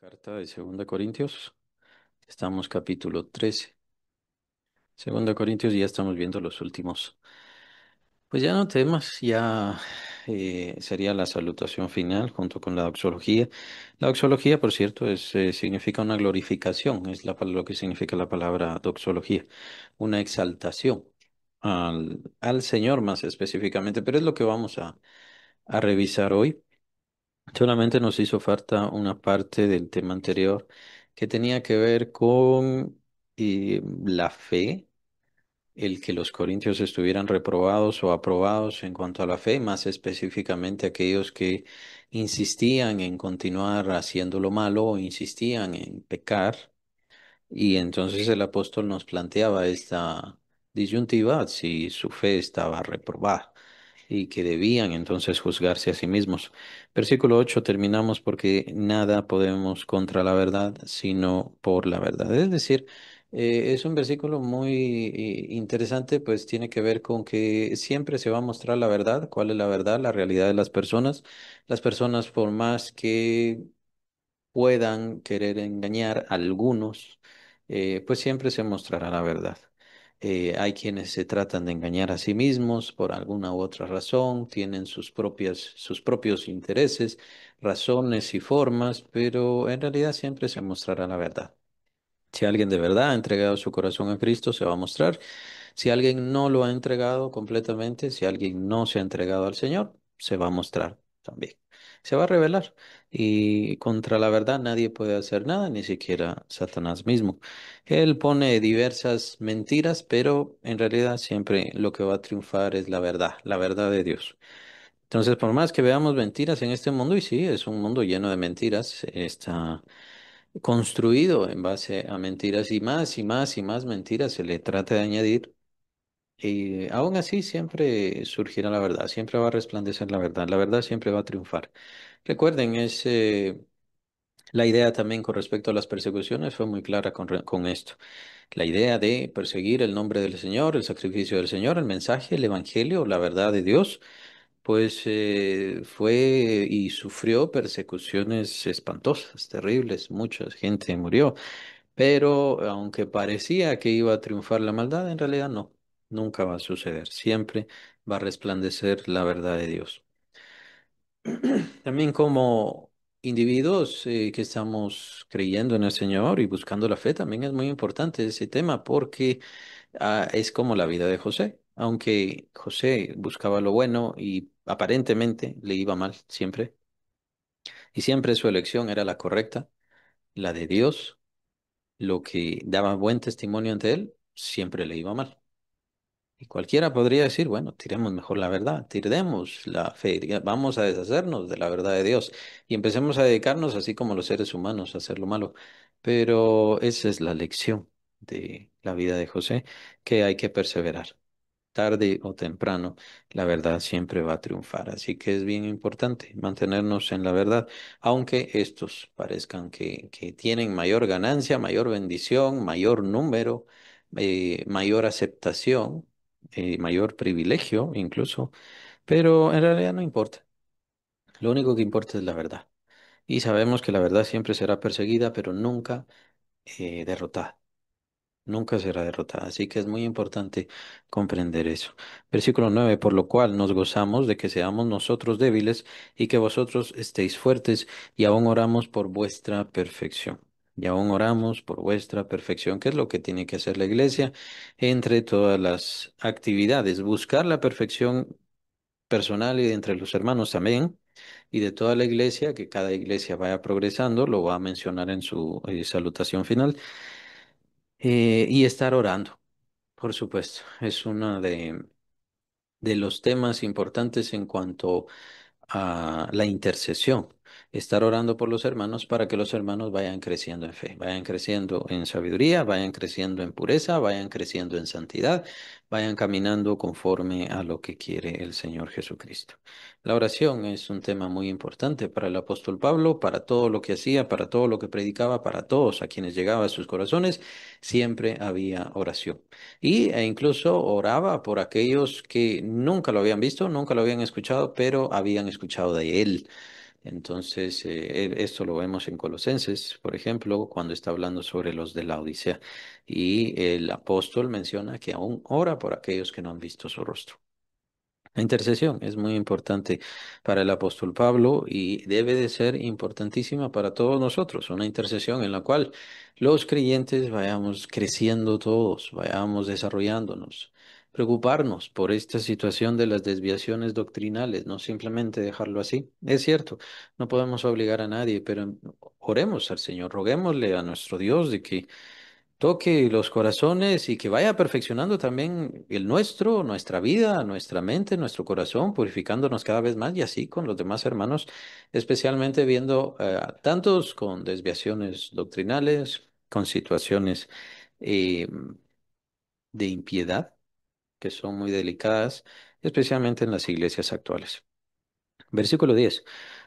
Carta de Segunda Corintios, estamos capítulo 13. Segunda Corintios, y ya estamos viendo los últimos. Pues ya no temas, ya sería la salutación final junto con la doxología. La doxología, por cierto, significa una glorificación, es lo que significa la palabra doxología, una exaltación al Señor más específicamente, pero es lo que vamos a revisar hoy. Solamente nos hizo falta una parte del tema anterior que tenía que ver con la fe, el que los corintios estuvieran reprobados o aprobados en cuanto a la fe, más específicamente aquellos que insistían en continuar haciendo lo malo o insistían en pecar. Y entonces el apóstol nos planteaba esta disyuntiva si su fe estaba reprobada y que debían entonces juzgarse a sí mismos. Versículo 8 terminamos porque nada podemos contra la verdad, sino por la verdad. Es decir, es un versículo muy interesante, pues tiene que ver con que siempre se va a mostrar la verdad. ¿Cuál es la verdad? La realidad de las personas. Las personas, por más que puedan querer engañar a algunos, pues siempre se mostrará la verdad. Hay quienes se tratan de engañar a sí mismos por alguna u otra razón, tienen sus propios intereses, razones y formas, pero en realidad siempre se mostrará la verdad. Si alguien de verdad ha entregado su corazón a Cristo, se va a mostrar. Si alguien no lo ha entregado completamente, si alguien no se ha entregado al Señor, se va a mostrar también. Se va a revelar. Y contra la verdad nadie puede hacer nada, ni siquiera Satanás mismo. Él pone diversas mentiras, pero en realidad siempre lo que va a triunfar es la verdad de Dios. Entonces, por más que veamos mentiras en este mundo, y sí, es un mundo lleno de mentiras, está construido en base a mentiras y más y más y más mentiras se le trata de añadir. Y aún así siempre surgirá la verdad, siempre va a resplandecer la verdad siempre va a triunfar. Recuerden, la idea también con respecto a las persecuciones fue muy clara con esto. La idea de perseguir el nombre del Señor, el sacrificio del Señor, el mensaje, el evangelio, la verdad de Dios, pues fue y sufrió persecuciones espantosas, terribles, mucha gente murió. Pero aunque parecía que iba a triunfar la maldad, en realidad no, nunca va a suceder. Siempre va a resplandecer la verdad de Dios. También como individuos que estamos creyendo en el Señor y buscando la fe, también es muy importante ese tema porque es como la vida de José. Aunque José buscaba lo bueno y aparentemente le iba mal siempre, y siempre su elección era la correcta, la de Dios, lo que daba buen testimonio ante él, siempre le iba mal. Y cualquiera podría decir, bueno, tiremos mejor la verdad, tiremos la fe, vamos a deshacernos de la verdad de Dios y empecemos a dedicarnos, así como los seres humanos, a hacer lo malo. Pero esa es la lección de la vida de José, que hay que perseverar. Tarde o temprano, la verdad siempre va a triunfar. Así que es bien importante mantenernos en la verdad, aunque estos parezcan que tienen mayor ganancia, mayor bendición, mayor número, mayor aceptación, mayor privilegio incluso, pero en realidad no importa. Lo único que importa es la verdad. Y sabemos que la verdad siempre será perseguida, pero nunca derrotada. Nunca será derrotada. Así que es muy importante comprender eso. Versículo 9, por lo cual nos gozamos de que seamos nosotros débiles y que vosotros estéis fuertes y aún oramos por vuestra perfección. Y aún oramos por vuestra perfección, que es lo que tiene que hacer la iglesia entre todas las actividades. Buscar la perfección personal y de entre los hermanos también. Y de toda la iglesia, que cada iglesia vaya progresando, lo va a mencionar en su salutación final. Y estar orando. Por supuesto, es uno de los temas importantes en cuanto a la intercesión. Estar orando por los hermanos para que los hermanos vayan creciendo en fe, vayan creciendo en sabiduría, vayan creciendo en pureza, vayan creciendo en santidad, vayan caminando conforme a lo que quiere el Señor Jesucristo. La oración es un tema muy importante para el apóstol Pablo, para todo lo que hacía, para todo lo que predicaba, para todos a quienes llegaba a sus corazones, siempre había oración. E incluso oraba por aquellos que nunca lo habían visto, nunca lo habían escuchado, pero habían escuchado de él. Entonces, esto lo vemos en Colosenses, por ejemplo, cuando está hablando sobre los de la Odisea. Y el apóstol menciona que aún ora por aquellos que no han visto su rostro. La intercesión es muy importante para el apóstol Pablo y debe de ser importantísima para todos nosotros. Una intercesión en la cual los creyentes vayamos creciendo todos, vayamos desarrollándonos, preocuparnos por esta situación de las desviaciones doctrinales, no simplemente dejarlo así. Es cierto, no podemos obligar a nadie, pero oremos al Señor, roguémosle a nuestro Dios de que toque los corazones y que vaya perfeccionando también el nuestro, nuestra vida, nuestra mente, nuestro corazón, purificándonos cada vez más y así con los demás hermanos, especialmente viendo a tantos con desviaciones doctrinales, con situaciones eh, de impiedad que son muy delicadas, especialmente en las iglesias actuales. Versículo 10.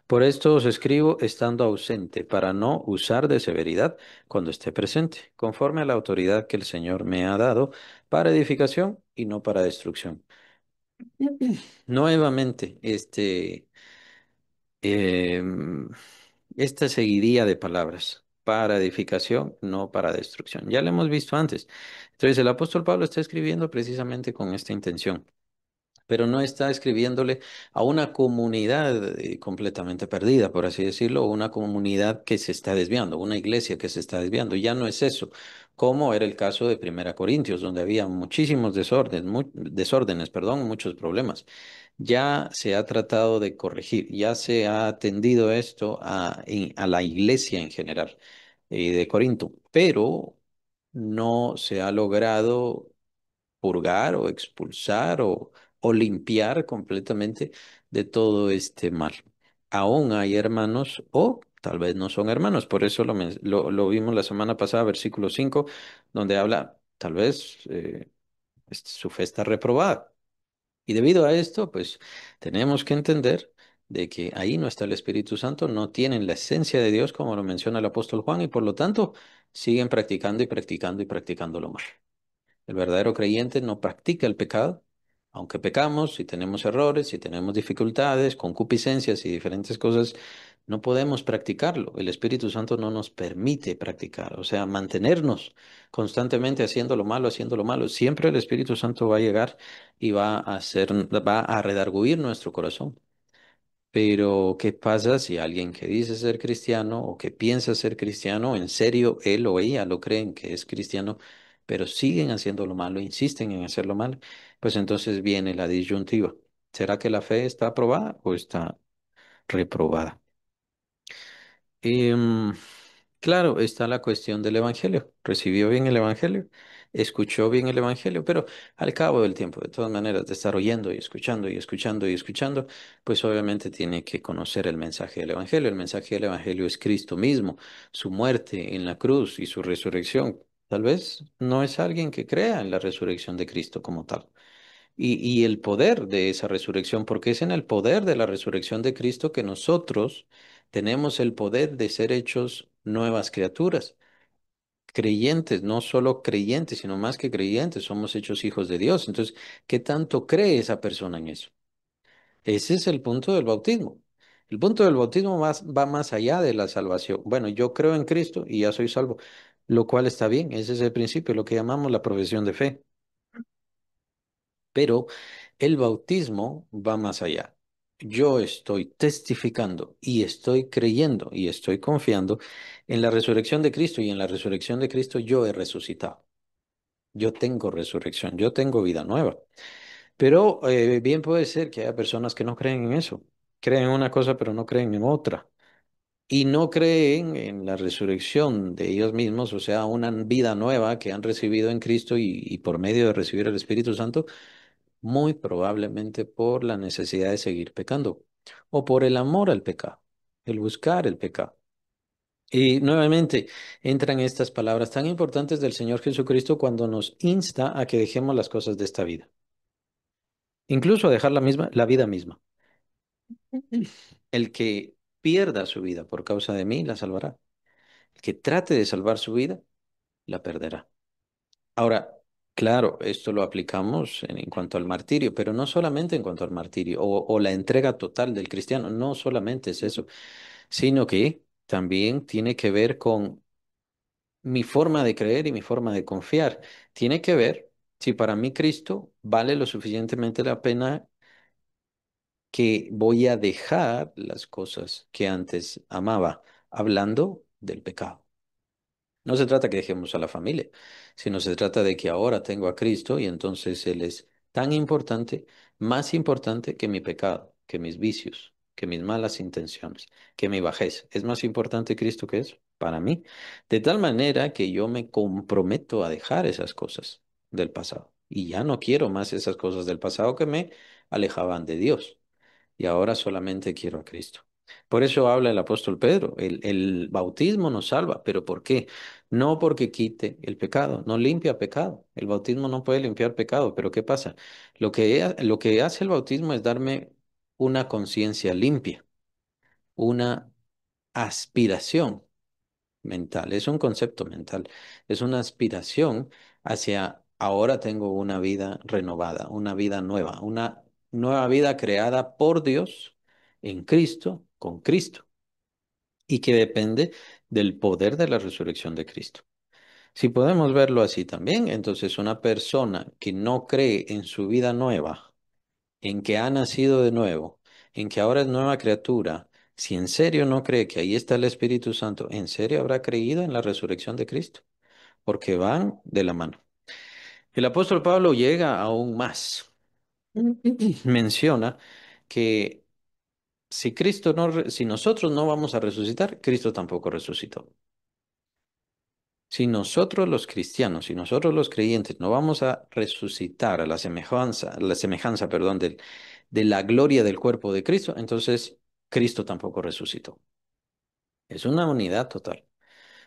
Por esto os escribo estando ausente, para no usar de severidad cuando esté presente, conforme a la autoridad que el Señor me ha dado para edificación y no para destrucción. Nuevamente, em, esta seguiría de palabras, para edificación, no para destrucción. Ya lo hemos visto antes. Entonces, el apóstol Pablo está escribiendo precisamente con esta intención, pero no está escribiéndole a una comunidad completamente perdida, por así decirlo, o una comunidad que se está desviando, una iglesia que se está desviando. Ya no es eso, como era el caso de Primera Corintios, donde había muchísimos desórdenes, perdón, muchos problemas. Ya se ha tratado de corregir, ya se ha atendido esto a la iglesia en general de Corinto, pero no se ha logrado purgar o expulsar o limpiar completamente de todo este mal. Aún hay hermanos o tal vez no son hermanos, por eso lo vimos la semana pasada, versículo 5 donde habla, tal vez su fe está reprobada. Y debido a esto, pues tenemos que entender de que ahí no está el Espíritu Santo, no tienen la esencia de Dios, como lo menciona el apóstol Juan, y por lo tanto siguen practicando y practicando y practicando lo mal. El verdadero creyente no practica el pecado, aunque pecamos, si tenemos errores, si tenemos dificultades, concupiscencias y diferentes cosas, no podemos practicarlo. El Espíritu Santo no nos permite practicar, o sea, mantenernos constantemente haciendo lo malo, haciendo lo malo. Siempre el Espíritu Santo va a llegar y va a redarguir nuestro corazón. Pero, ¿qué pasa si alguien que dice ser cristiano o que piensa ser cristiano, en serio, él o ella lo creen que es cristiano, pero siguen haciendo lo malo, insisten en hacer lo malo? Pues entonces viene la disyuntiva. ¿Será que la fe está aprobada o está reprobada? Em, claro, está la cuestión del Evangelio. ¿Recibió bien el Evangelio? ¿Escuchó bien el Evangelio? Pero al cabo del tiempo, de todas maneras, de estar oyendo y escuchando y escuchando y escuchando, pues obviamente tiene que conocer el mensaje del Evangelio. El mensaje del Evangelio es Cristo mismo, su muerte en la cruz y su resurrección. Tal vez no es alguien que crea en la resurrección de Cristo como tal y el poder de esa resurrección, porque es en el poder de la resurrección de Cristo que nosotros tenemos el poder de ser hechos nuevas criaturas, creyentes, no solo creyentes, sino más que creyentes, somos hechos hijos de Dios. Entonces, ¿qué tanto cree esa persona en eso? Ese es el punto del bautismo. El punto del bautismo va más allá de la salvación. Bueno, yo creo en Cristo y ya soy salvo, lo cual está bien, ese es el principio, lo que llamamos la profesión de fe. Pero el bautismo va más allá. Yo estoy testificando y estoy creyendo y estoy confiando en la resurrección de Cristo y en la resurrección de Cristo yo he resucitado. Yo tengo resurrección, yo tengo vida nueva. Pero bien puede ser que haya personas que no creen en eso. Creen en una cosa pero no creen en otra. Y no creen en la resurrección de ellos mismos, o sea, una vida nueva que han recibido en Cristo y por medio de recibir el Espíritu Santo muy probablemente por la necesidad de seguir pecando o por el amor al pecado, el buscar el pecado. Y nuevamente entran estas palabras tan importantes del Señor Jesucristo cuando nos insta a que dejemos las cosas de esta vida, incluso a dejar la vida misma. El que pierda su vida por causa de mí la salvará. El que trate de salvar su vida la perderá. Ahora, Claro, esto lo aplicamos en cuanto al martirio, pero no solamente en cuanto al martirio o la entrega total del cristiano, no solamente es eso, sino que también tiene que ver con mi forma de creer y mi forma de confiar. Tiene que ver si para mí Cristo vale lo suficientemente la pena que voy a dejar las cosas que antes amaba, hablando del pecado. No se trata que dejemos a la familia, sino se trata de que ahora tengo a Cristo y entonces Él es tan importante, más importante que mi pecado, que mis vicios, que mis malas intenciones, que mi bajeza. ¿Es más importante Cristo que eso? Para mí. De tal manera que yo me comprometo a dejar esas cosas del pasado. Y ya no quiero más esas cosas del pasado que me alejaban de Dios y ahora solamente quiero a Cristo. Por eso habla el apóstol Pedro, el bautismo nos salva, pero ¿por qué? No porque quite el pecado, no limpia pecado. El bautismo no puede limpiar pecado, pero ¿qué pasa? Lo que hace el bautismo es darme una conciencia limpia, una aspiración mental, es un concepto mental, es una aspiración hacia ahora tengo una vida renovada, una vida nueva, una nueva vida creada por Dios en Cristo, con Cristo, y que depende del poder de la resurrección de Cristo. Si podemos verlo así también, entonces una persona que no cree en su vida nueva, en que ha nacido de nuevo, en que ahora es nueva criatura, si en serio no cree que ahí está el Espíritu Santo, ¿en serio habrá creído en la resurrección de Cristo? Porque van de la mano. El apóstol Pablo llega aún más. Menciona que si Cristo no, si nosotros no vamos a resucitar, Cristo tampoco resucitó. Si nosotros los cristianos, si nosotros los creyentes no vamos a resucitar a la semejanza, perdón, de la gloria del cuerpo de Cristo, entonces Cristo tampoco resucitó. Es una unidad total.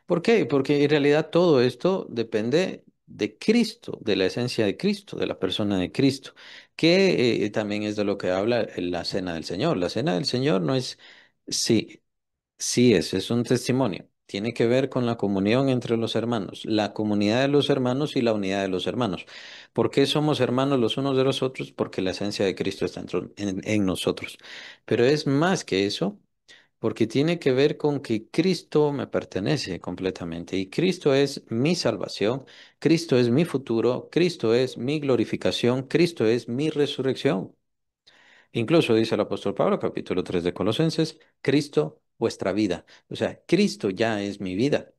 ¿Por qué? Porque en realidad todo esto depende de Cristo, de la esencia de Cristo, de la persona de Cristo, que también es de lo que habla la cena del Señor. La cena del Señor no es, sí, sí es un testimonio. Tiene que ver con la comunión entre los hermanos, la comunidad de los hermanos y la unidad de los hermanos. ¿Por qué somos hermanos los unos de los otros? Porque la esencia de Cristo está en nosotros. Pero es más que eso porque tiene que ver con que Cristo me pertenece completamente y Cristo es mi salvación, Cristo es mi futuro, Cristo es mi glorificación, Cristo es mi resurrección. Incluso dice el apóstol Pablo, capítulo 3 de Colosenses, Cristo vuestra vida. O sea, Cristo ya es mi vida.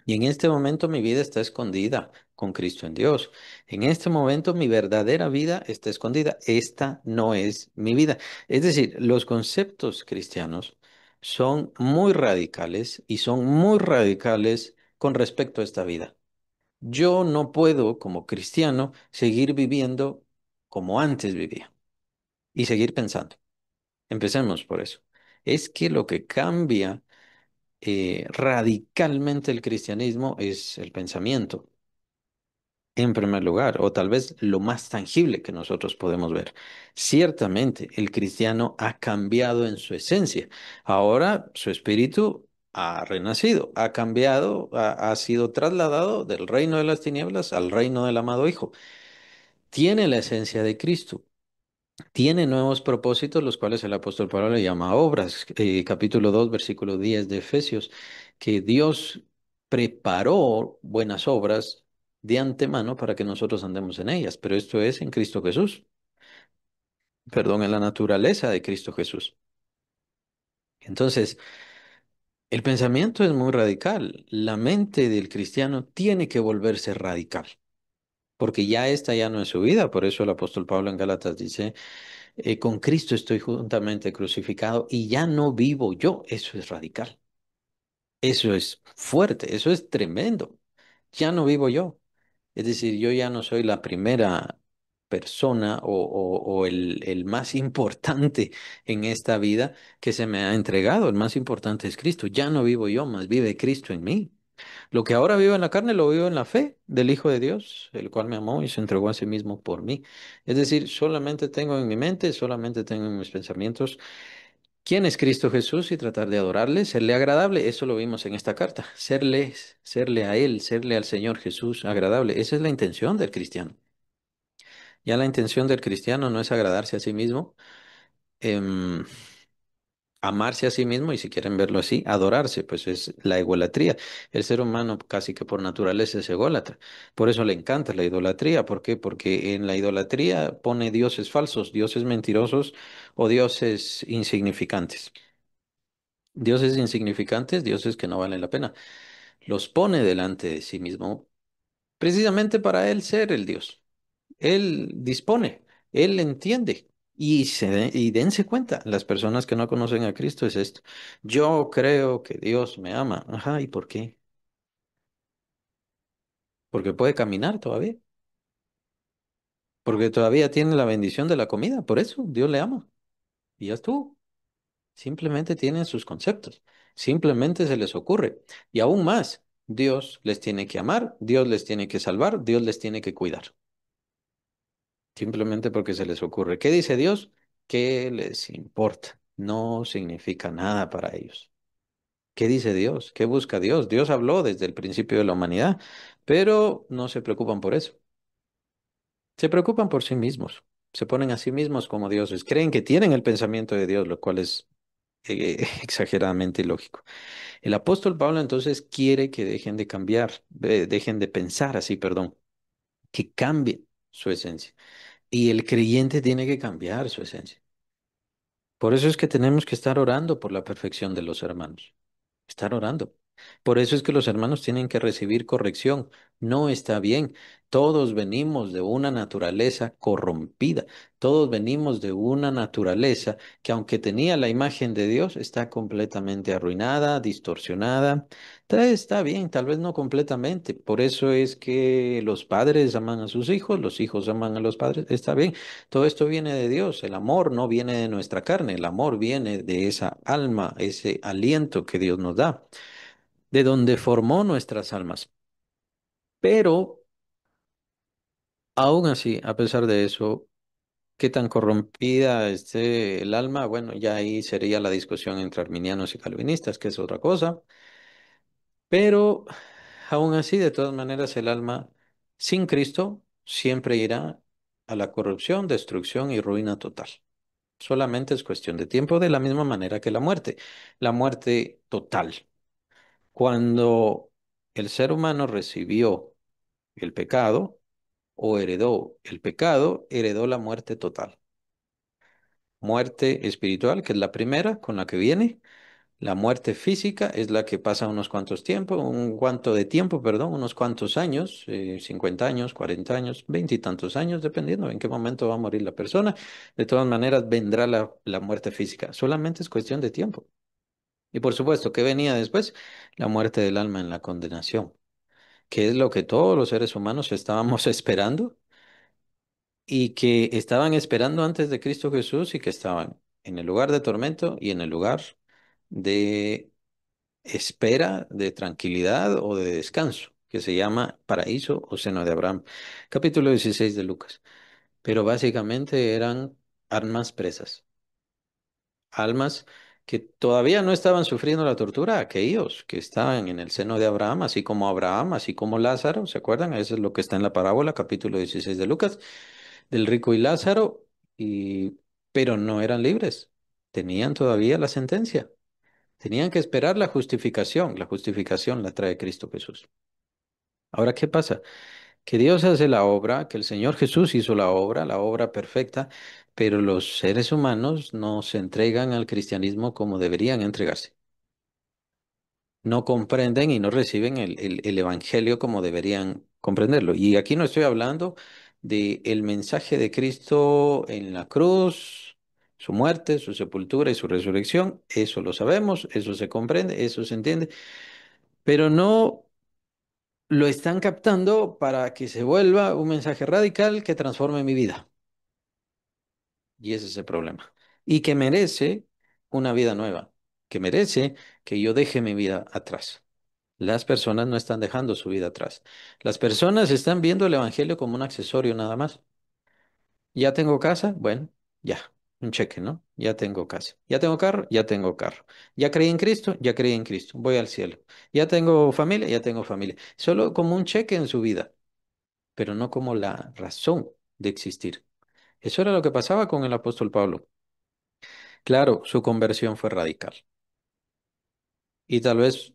Y en este momento mi vida está escondida con Cristo en Dios. En este momento mi verdadera vida está escondida. Esta no es mi vida. Es decir, los conceptos cristianos son muy radicales y son muy radicales con respecto a esta vida. Yo no puedo, como cristiano, seguir viviendo como antes vivía y seguir pensando. Empecemos por eso. Es que lo que cambia radicalmente el cristianismo es el pensamiento, en primer lugar, o tal vez lo más tangible que nosotros podemos ver. Ciertamente, el cristiano ha cambiado en su esencia. Ahora su espíritu ha renacido, ha cambiado, ha sido trasladado del reino de las tinieblas al reino del amado Hijo. Tiene la esencia de Cristo, tiene nuevos propósitos, los cuales el apóstol Pablo le llama obras. Capítulo 2 versículo 10 de Efesios, que Dios preparó buenas obras de antemano para que nosotros andemos en ellas, pero esto es en Cristo Jesús, perdón, en la naturaleza de Cristo Jesús. Entonces, el pensamiento es muy radical. La mente del cristiano tiene que volverse radical, porque ya esta ya no es su vida. Por eso el apóstol Pablo en Gálatas dice, con Cristo estoy juntamente crucificado y ya no vivo yo. Eso es radical. Eso es fuerte. Eso es tremendo. Ya no vivo yo. Es decir, yo ya no soy la primera persona o el más importante en esta vida que se me ha entregado. El más importante es Cristo. Ya no vivo yo, más vive Cristo en mí. Lo que ahora vivo en la carne lo vivo en la fe del Hijo de Dios, el cual me amó y se entregó a sí mismo por mí. Es decir, solamente tengo en mi mente, solamente tengo en mis pensamientos ¿Quién es Cristo Jesús? Y tratar de adorarle, serle agradable. Eso lo vimos en esta carta. Serle a Él, serle al Señor Jesús agradable. Esa es la intención del cristiano. Ya la intención del cristiano no es agradarse a sí mismo, em, amarse a sí mismo y si quieren verlo así, adorarse, pues es la egolatría. El ser humano casi que por naturaleza es ególatra. Por eso le encanta la idolatría. ¿Por qué? Porque en la idolatría pone dioses falsos, dioses mentirosos o dioses insignificantes. Dioses insignificantes, dioses que no valen la pena. Los pone delante de sí mismo precisamente para él ser el Dios. Él dispone, él entiende. Y dense cuenta, las personas que no conocen a Cristo es esto. Yo creo que Dios me ama. Ajá, ¿y por qué? Porque puede caminar todavía. Porque todavía tiene la bendición de la comida. Por eso Dios le ama. Y ya estuvo. Simplemente tienen sus conceptos. Simplemente se les ocurre. Y aún más, Dios les tiene que amar, Dios les tiene que salvar, Dios les tiene que cuidar. Simplemente porque se les ocurre. ¿Qué dice Dios? ¿Qué les importa? No significa nada para ellos. ¿Qué dice Dios? ¿Qué busca Dios? Dios habló desde el principio de la humanidad, pero no se preocupan por eso. Se preocupan por sí mismos. Se ponen a sí mismos como dioses. Creen que tienen el pensamiento de Dios, lo cual es exageradamente ilógico. El apóstol Pablo entonces quiere que dejen de cambiar, dejen de pensar así, perdón, que cambien su esencia. Y el creyente tiene que cambiar su esencia. Por eso es que tenemos que estar orando por la perfección de los hermanos. Estar orando. Por eso es que los hermanos tienen que recibir corrección. No está bien. Todos venimos de una naturaleza corrompida. Todos venimos de una naturaleza que aunque tenía la imagen de Dios, está completamente arruinada, distorsionada. Está bien, tal vez no completamente. Por eso es que los padres aman a sus hijos, los hijos aman a los padres. Está bien. Todo esto viene de Dios. El amor no viene de nuestra carne. El amor viene de esa alma, ese aliento que Dios nos da, de donde formó nuestras almas. Pero aún así, a pesar de eso, qué tan corrompida esté el alma, bueno, ya ahí sería la discusión entre arminianos y calvinistas, que es otra cosa. Pero aún así, de todas maneras, el alma sin Cristo siempre irá a la corrupción, destrucción y ruina total. Solamente es cuestión de tiempo, de la misma manera que la muerte total. Cuando el ser humano recibió el pecado o heredó el pecado, heredó la muerte total. Muerte espiritual, que es la primera con la que viene. La muerte física es la que pasa unos cuantos tiempos, un cuanto de tiempo, perdón, unos cuantos años, 50 años, 40 años, 20 y tantos años, dependiendo en qué momento va a morir la persona. De todas maneras, vendrá la muerte física. Solamente es cuestión de tiempo. Y por supuesto, ¿qué venía después? La muerte del alma en la condenación, que es lo que todos los seres humanos estábamos esperando y que estaban esperando antes de Cristo Jesús y que estaban en el lugar de tormento y en el lugar de espera, de tranquilidad o de descanso, que se llama paraíso o seno de Abraham. Capítulo 16 de Lucas. Pero básicamente eran almas presas, almas que todavía no estaban sufriendo la tortura, aquellos que estaban en el seno de Abraham, así como Lázaro, ¿se acuerdan? Eso es lo que está en la parábola, capítulo 16 de Lucas, del rico y Lázaro, y... pero no eran libres, tenían todavía la sentencia, tenían que esperar la justificación la trae Cristo Jesús. Ahora, ¿qué pasa? Que Dios hace la obra, que el Señor Jesús hizo la obra perfecta, pero los seres humanos no se entregan al cristianismo como deberían entregarse. No comprenden y no reciben el evangelio como deberían comprenderlo. Y aquí no estoy hablando de el mensaje de Cristo en la cruz, su muerte, su sepultura y su resurrección. Eso lo sabemos, eso se comprende, eso se entiende, pero no lo están captando para que se vuelva un mensaje radical que transforme mi vida. Y ese es el problema. Y que merece una vida nueva, que merece que yo deje mi vida atrás. Las personas no están dejando su vida atrás. Las personas están viendo el evangelio como un accesorio nada más. Ya tengo casa, bueno, ya. un cheque, ¿no? Ya tengo casa. Ya tengo carro, ya tengo carro. Ya creí en Cristo, ya creí en Cristo. Voy al cielo. Ya tengo familia, ya tengo familia. Solo como un cheque en su vida, pero no como la razón de existir. Eso era lo que pasaba con el apóstol Pablo. Claro, su conversión fue radical. Y tal vez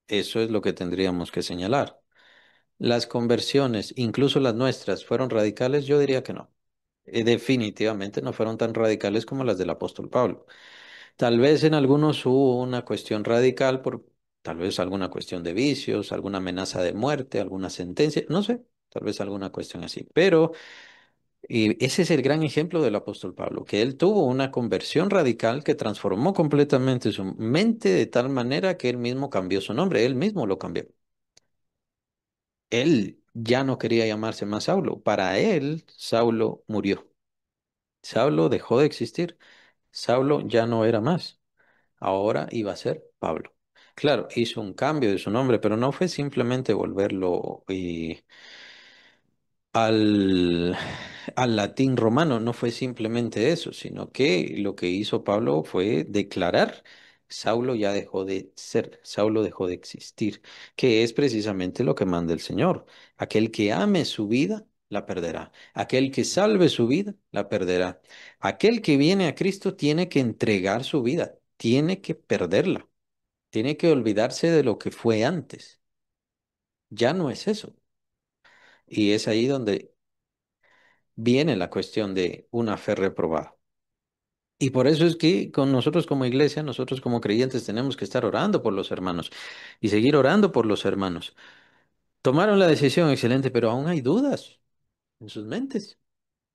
eso es lo que tendríamos que señalar. Las conversiones, incluso las nuestras, ¿fueron radicales? Yo diría que no. Definitivamente no fueron tan radicales como las del apóstol Pablo. Tal vez en algunos hubo una cuestión radical por tal vez alguna cuestión de vicios, alguna amenaza de muerte, alguna sentencia, no sé, tal vez alguna cuestión así. Pero y ese es el gran ejemplo del apóstol Pablo, que él tuvo una conversión radical que transformó completamente su mente de tal manera que él mismo cambió su nombre, él mismo lo cambió. Él ya no quería llamarse más Saulo. Para él, Saulo murió. Saulo dejó de existir. Saulo ya no era más. Ahora iba a ser Pablo. Claro, hizo un cambio de su nombre, pero no fue simplemente volverlo al, al latín romano. No fue simplemente eso, sino que lo que hizo Pablo fue declarar, Saulo ya dejó de ser, Saulo dejó de existir, que es precisamente lo que manda el Señor. Aquel que ame su vida, la perderá. Aquel que salve su vida, la perderá. Aquel que viene a Cristo tiene que entregar su vida, tiene que perderla, tiene que olvidarse de lo que fue antes. Ya no es eso. Y es ahí donde viene la cuestión de una fe reprobada. Y por eso es que con nosotros como iglesia, nosotros como creyentes tenemos que estar orando por los hermanos y seguir orando por los hermanos. Tomaron la decisión excelente, pero aún hay dudas en sus mentes.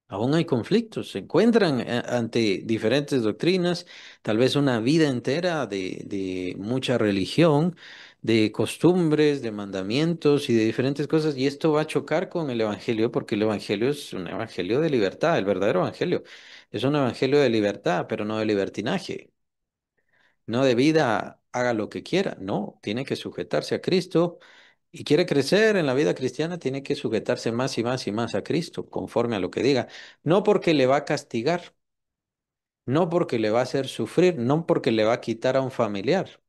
Aún hay conflictos, se encuentran ante diferentes doctrinas, tal vez una vida entera de mucha religión, de costumbres, de mandamientos y de diferentes cosas, y esto va a chocar con el Evangelio porque el Evangelio es un Evangelio de libertad, el verdadero Evangelio. Es un Evangelio de libertad, pero no de libertinaje, no de vida, haga lo que quiera, no, tiene que sujetarse a Cristo y quiere crecer en la vida cristiana, tiene que sujetarse más y más y más a Cristo, conforme a lo que diga. No porque le va a castigar, no porque le va a hacer sufrir, no porque le va a quitar a un familiar,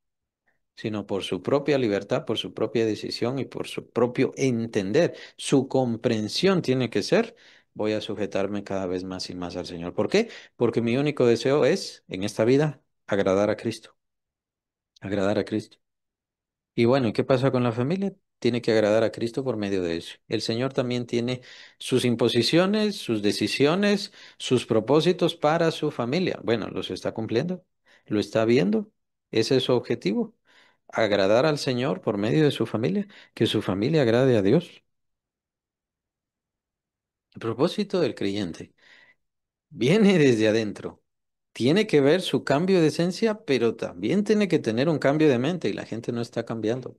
sino por su propia libertad, por su propia decisión y por su propio entender. Su comprensión tiene que ser, voy a sujetarme cada vez más y más al Señor. ¿Por qué? Porque mi único deseo es, en esta vida, agradar a Cristo, agradar a Cristo. Y bueno, ¿y qué pasa con la familia? Tiene que agradar a Cristo por medio de eso. El Señor también tiene sus imposiciones, sus decisiones, sus propósitos para su familia. Bueno, ¿los está cumpliendo? ¿Lo está viendo? ¿Ese es su objetivo? Agradar al Señor por medio de su familia, que su familia agrade a Dios. El propósito del creyente viene desde adentro. Tiene que ver su cambio de esencia, pero también tiene que tener un cambio de mente y la gente no está cambiando.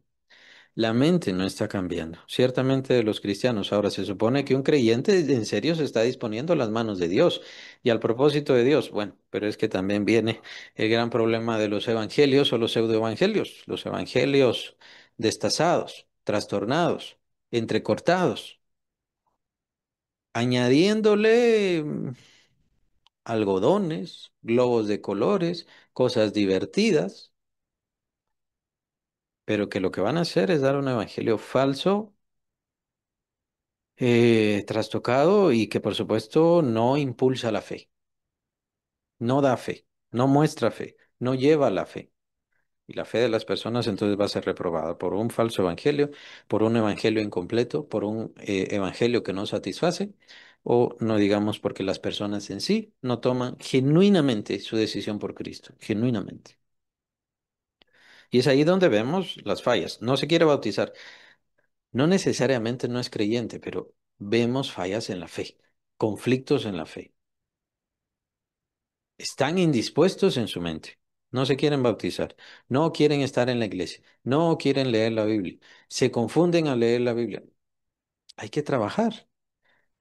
La mente no está cambiando, ciertamente de los cristianos. Ahora se supone que un creyente en serio se está disponiendo a las manos de Dios y al propósito de Dios. Bueno, pero es que también viene el gran problema de los evangelios o los pseudoevangelios, los evangelios destazados, trastornados, entrecortados, añadiéndole algodones, globos de colores, cosas divertidas, pero que lo que van a hacer es dar un evangelio falso, trastocado y que por supuesto no impulsa la fe, no da fe, no muestra fe, no lleva la fe. Y la fe de las personas entonces va a ser reprobada por un falso evangelio, por un evangelio incompleto, por un evangelio que no satisface, o no digamos porque las personas en sí no toman genuinamente su decisión por Cristo, genuinamente. Y es ahí donde vemos las fallas. No se quiere bautizar. No necesariamente no es creyente, pero vemos fallas en la fe, conflictos en la fe. Están indispuestos en su mente. No se quieren bautizar, no quieren estar en la iglesia, no quieren leer la Biblia, se confunden al leer la Biblia. Hay que trabajar,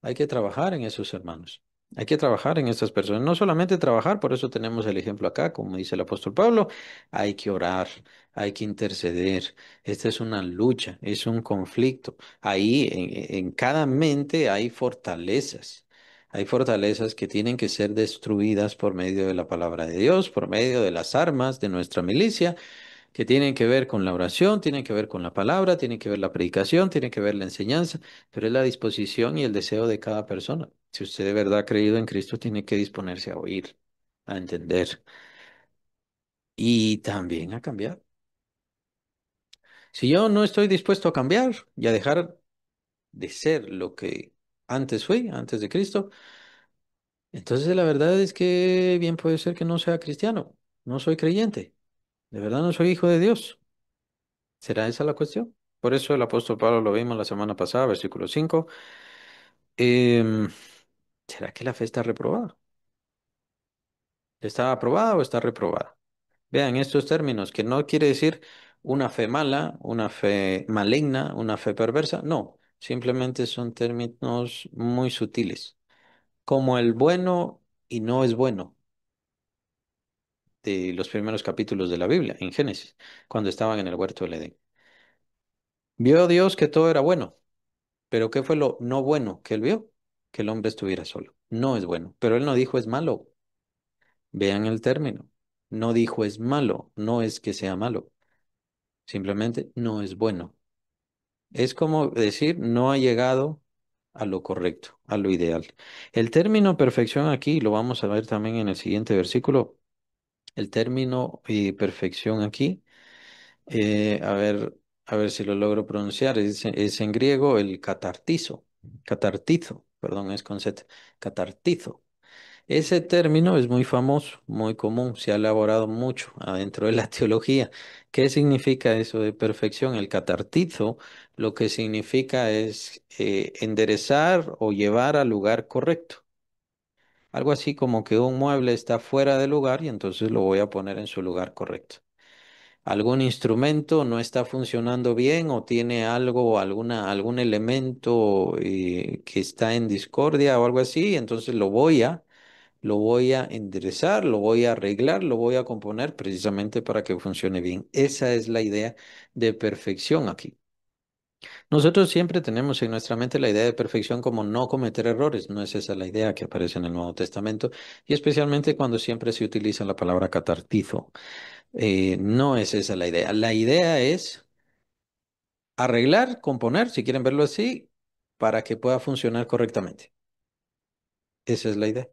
hay que trabajar en esos hermanos, hay que trabajar en estas personas. No solamente trabajar, por eso tenemos el ejemplo acá, como dice el apóstol Pablo, hay que orar, hay que interceder. Esta es una lucha, es un conflicto. Ahí en cada mente hay fortalezas. Hay fortalezas que tienen que ser destruidas por medio de la palabra de Dios, por medio de las armas de nuestra milicia, que tienen que ver con la oración, tienen que ver con la palabra, tienen que ver la predicación, tienen que ver la enseñanza, pero es la disposición y el deseo de cada persona. Si usted de verdad ha creído en Cristo, tiene que disponerse a oír, a entender y también a cambiar. Si yo no estoy dispuesto a cambiar y a dejar de ser lo que antes fui, antes de Cristo, entonces la verdad es que bien puede ser que no sea cristiano, no soy creyente, de verdad no soy hijo de Dios. ¿Será esa la cuestión? Por eso el apóstol Pablo lo vimos la semana pasada, versículo 5. Em, ¿Será que la fe está reprobada? ¿Está aprobada o está reprobada? Vean estos términos, que no quiere decir una fe mala, una fe maligna, una fe perversa. No, simplemente son términos muy sutiles, como el bueno y no es bueno de los primeros capítulos de la Biblia, en Génesis, cuando estaban en el huerto del Edén. Vio Dios que todo era bueno, pero ¿qué fue lo no bueno que él vio? Que el hombre estuviera solo. No es bueno, pero él no dijo es malo. Vean el término. No dijo es malo, no es que sea malo, simplemente no es bueno. Es como decir no ha llegado a lo correcto, a lo ideal. El término perfección aquí, lo vamos a ver también en el siguiente versículo, el término perfección aquí, a ver, a ver si lo logro pronunciar, es en griego el catartizo, perdón, es con Z, catartizo. Ese término es muy famoso, muy común, se ha elaborado mucho adentro de la teología. ¿Qué significa eso de perfección? El catartizo lo que significa es enderezar o llevar al lugar correcto. Algo así como que un mueble está fuera de lugar y entonces lo voy a poner en su lugar correcto. Algún instrumento no está funcionando bien o tiene algo, algún elemento que está en discordia o algo así, entonces lo voy a enderezar, lo voy a arreglar, lo voy a componer precisamente para que funcione bien. Esa es la idea de perfección aquí. Nosotros siempre tenemos en nuestra mente la idea de perfección como no cometer errores. No es esa la idea que aparece en el Nuevo Testamento y especialmente cuando siempre se utiliza la palabra catartizo. No es esa la idea. La idea es arreglar, componer, si quieren verlo así, para que pueda funcionar correctamente. Esa es la idea.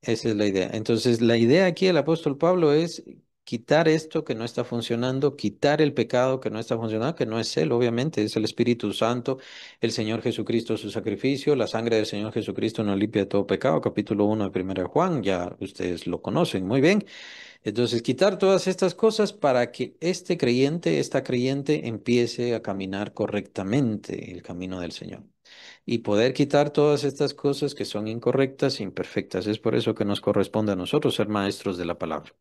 Esa es la idea. Entonces, la idea aquí del apóstol Pablo es quitar esto que no está funcionando, quitar el pecado que no está funcionando, que no es él, obviamente, es el Espíritu Santo, el Señor Jesucristo, su sacrificio, la sangre del Señor Jesucristo nos limpia de todo pecado, capítulo 1 de Primera de Juan, ya ustedes lo conocen muy bien. Entonces, quitar todas estas cosas para que este creyente, esta creyente empiece a caminar correctamente el camino del Señor y poder quitar todas estas cosas que son incorrectas, imperfectas. Es por eso que nos corresponde a nosotros ser maestros de la palabra.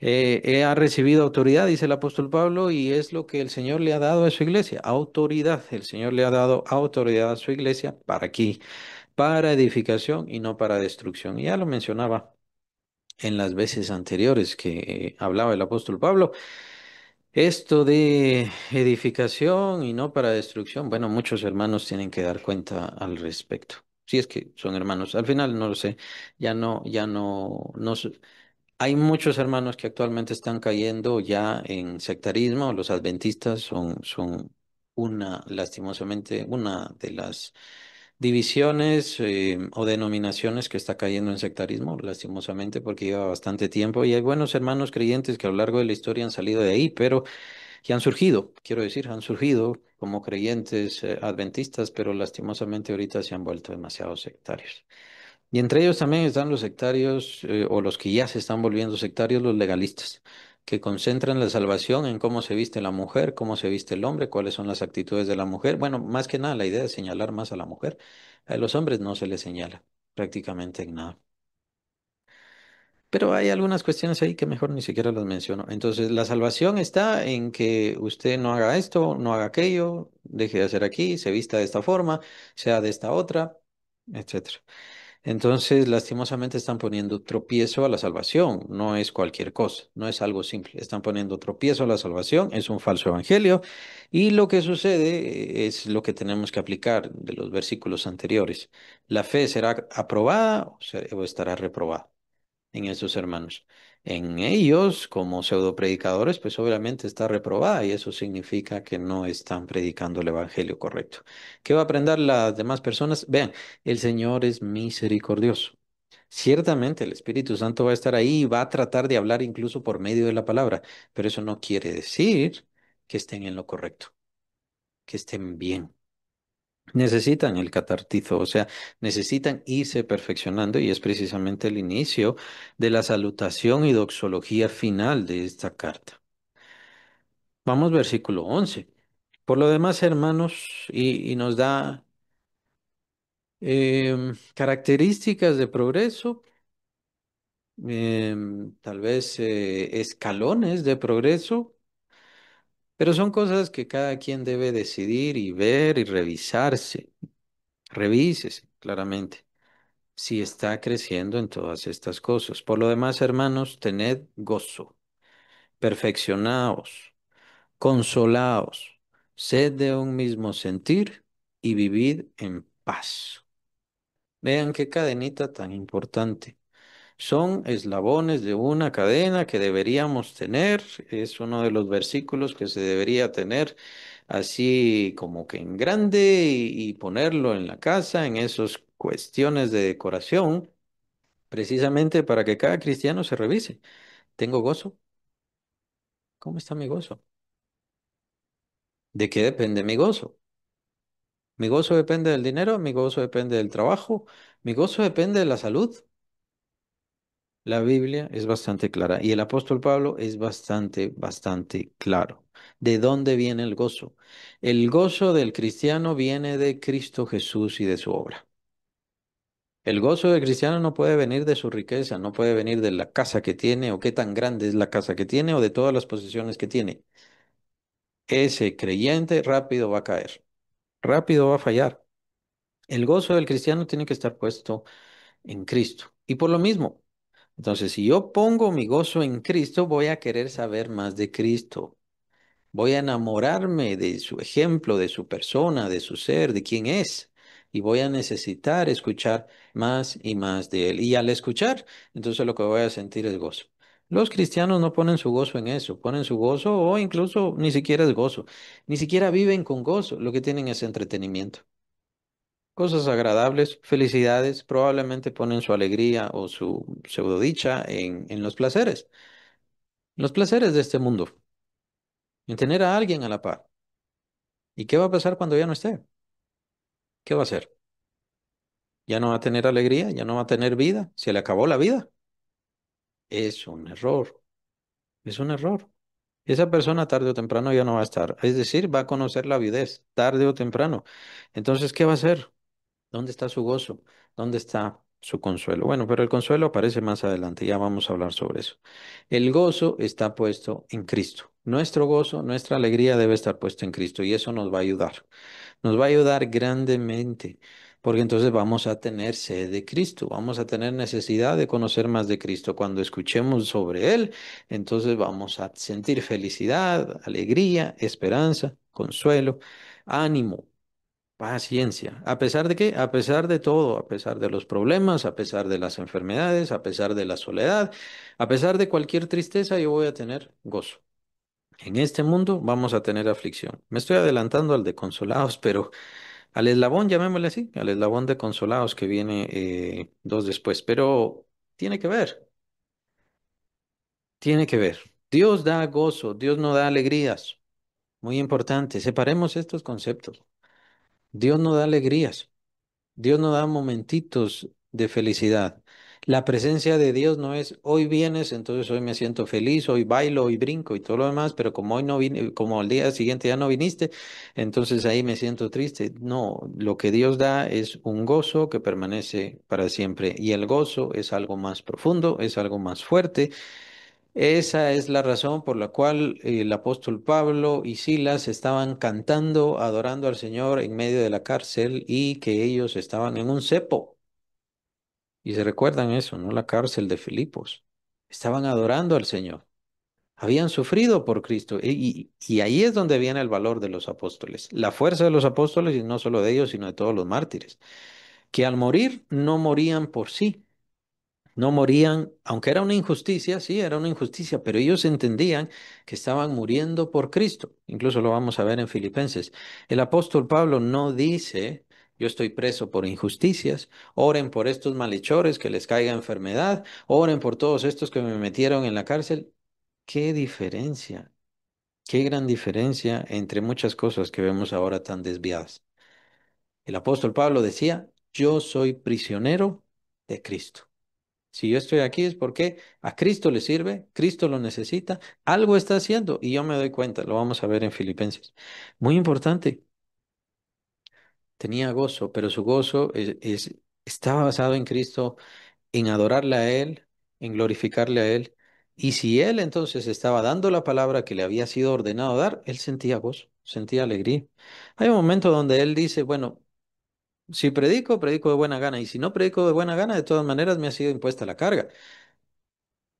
Ha recibido autoridad, dice el apóstol Pablo, y es lo que el Señor le ha dado a su iglesia, autoridad. El Señor le ha dado autoridad a su iglesia para aquí, para edificación y no para destrucción. Y ya lo mencionaba en las veces anteriores que hablaba el apóstol Pablo. Esto de edificación y no para destrucción, bueno, muchos hermanos tienen que dar cuenta al respecto. Si es que son hermanos, al final no lo sé, hay muchos hermanos que actualmente están cayendo ya en sectarismo. Los adventistas son lastimosamente, una de las divisiones o denominaciones que está cayendo en sectarismo, lastimosamente, porque lleva bastante tiempo. Y hay buenos hermanos creyentes que a lo largo de la historia han salido de ahí, pero que han surgido, quiero decir, han surgido como creyentes adventistas, pero lastimosamente ahorita se han vuelto demasiado sectarios. Y entre ellos también están los sectarios o los que ya se están volviendo sectarios, los legalistas, que concentran la salvación en cómo se viste la mujer, cómo se viste el hombre, cuáles son las actitudes de la mujer. Bueno, más que nada la idea es señalar más a la mujer. A los hombres no se les señala prácticamente en nada. Pero hay algunas cuestiones ahí que mejor ni siquiera las menciono. Entonces, la salvación está en que usted no haga esto, no haga aquello, deje de hacer aquí, se vista de esta forma, sea de esta otra, etcétera. Entonces, lastimosamente están poniendo tropiezo a la salvación. No es cualquier cosa, no es algo simple. Están poniendo tropiezo a la salvación, es un falso evangelio. Y lo que sucede es lo que tenemos que aplicar de los versículos anteriores. La fe será aprobada o estará reprobada en esos hermanos. En ellos, como pseudo predicadores, pues obviamente está reprobada y eso significa que no están predicando el evangelio correcto. ¿Qué va a aprender las demás personas? Vean, el Señor es misericordioso. Ciertamente el Espíritu Santo va a estar ahí y va a tratar de hablar incluso por medio de la palabra, pero eso no quiere decir que estén en lo correcto, que estén bien. Necesitan el catartizo, o sea, necesitan irse perfeccionando y es precisamente el inicio de la salutación y doxología final de esta carta. Vamos, versículo 11. Por lo demás, hermanos, y nos da características de progreso, tal vez escalones de progreso, pero son cosas que cada quien debe decidir y ver y revisarse. Revísese claramente si está creciendo en todas estas cosas. Por lo demás, hermanos, tened gozo, perfeccionaos, consolaos, sed de un mismo sentir y vivid en paz. Vean qué cadenita tan importante. Son eslabones de una cadena que deberíamos tener. Es uno de los versículos que se debería tener así como que en grande y ponerlo en la casa, en esas cuestiones de decoración, precisamente para que cada cristiano se revise. ¿Tengo gozo? ¿Cómo está mi gozo? ¿De qué depende mi gozo? Mi gozo depende del dinero, mi gozo depende del trabajo, mi gozo depende de la salud. La Biblia es bastante clara y el apóstol Pablo es bastante claro. ¿De dónde viene el gozo? El gozo del cristiano viene de Cristo Jesús y de su obra. El gozo del cristiano no puede venir de su riqueza, no puede venir de la casa que tiene o qué tan grande es la casa que tiene o de todas las posesiones que tiene. Ese creyente rápido va a caer, rápido va a fallar. El gozo del cristiano tiene que estar puesto en Cristo. Y por lo mismo, entonces, si yo pongo mi gozo en Cristo, voy a querer saber más de Cristo. Voy a enamorarme de su ejemplo, de su persona, de su ser, de quién es. Y voy a necesitar escuchar más y más de Él. Y al escuchar, entonces lo que voy a sentir es gozo. Los cristianos no ponen su gozo en eso, ponen su gozo o incluso ni siquiera es gozo, ni siquiera viven con gozo, lo que tienen es entretenimiento. Cosas agradables, felicidades, probablemente ponen su alegría o su pseudodicha en los placeres de este mundo, en tener a alguien a la par. ¿Y qué va a pasar cuando ya no esté? ¿Qué va a hacer? ¿Ya no va a tener alegría? ¿Ya no va a tener vida? ¿Se le acabó la vida? Es un error, es un error. Esa persona tarde o temprano ya no va a estar, es decir, va a conocer la viudez tarde o temprano. Entonces, ¿qué va a hacer? ¿Dónde está su gozo? ¿Dónde está su consuelo? Bueno, pero el consuelo aparece más adelante, ya vamos a hablar sobre eso. El gozo está puesto en Cristo. Nuestro gozo, nuestra alegría debe estar puesto en Cristo y eso nos va a ayudar. Nos va a ayudar grandemente, porque entonces vamos a tener sed de Cristo, vamos a tener necesidad de conocer más de Cristo. Cuando escuchemos sobre Él, entonces vamos a sentir felicidad, alegría, esperanza, consuelo, ánimo. Paciencia. ¿A pesar de qué? A pesar de todo, a pesar de los problemas, a pesar de las enfermedades, a pesar de la soledad, a pesar de cualquier tristeza, yo voy a tener gozo. En este mundo vamos a tener aflicción. Me estoy adelantando al de consolados, pero al eslabón, llamémosle así, al eslabón de consolados que viene dos después, pero tiene que ver, tiene que ver. Dios da gozo, Dios no da alegrías. Muy importante, separemos estos conceptos. Dios no da alegrías. Dios nos da momentitos de felicidad. La presencia de Dios no es hoy vienes, entonces hoy me siento feliz, hoy bailo, hoy brinco y todo lo demás, pero como hoy no vine, como al día siguiente ya no viniste, entonces ahí me siento triste. No, lo que Dios da es un gozo que permanece para siempre y el gozo es algo más profundo, es algo más fuerte. Esa es la razón por la cual el apóstol Pablo y Silas estaban cantando, adorando al Señor en medio de la cárcel y que ellos estaban en un cepo. Y se recuerdan eso, ¿no? La cárcel de Filipos. Estaban adorando al Señor. Habían sufrido por Cristo. Y ahí es donde viene el valor de los apóstoles. La fuerza de los apóstoles, y no solo de ellos, sino de todos los mártires. Que al morir no morían por sí. No morían, aunque era una injusticia, sí, era una injusticia, pero ellos entendían que estaban muriendo por Cristo. Incluso lo vamos a ver en Filipenses. El apóstol Pablo no dice, yo estoy preso por injusticias, oren por estos malhechores que les caiga enfermedad, oren por todos estos que me metieron en la cárcel. ¿Qué diferencia? Qué gran diferencia entre muchas cosas que vemos ahora tan desviadas. El apóstol Pablo decía, yo soy prisionero de Cristo. Si yo estoy aquí es porque a Cristo le sirve, Cristo lo necesita, algo está haciendo y yo me doy cuenta, lo vamos a ver en Filipenses. Muy importante, tenía gozo, pero su gozo estaba basado en Cristo, en adorarle a Él, en glorificarle a Él. Y si Él entonces estaba dando la palabra que le había sido ordenado dar, Él sentía gozo, sentía alegría. Hay un momento donde Él dice, bueno, si predico, predico de buena gana, y si no predico de buena gana, de todas maneras me ha sido impuesta la carga.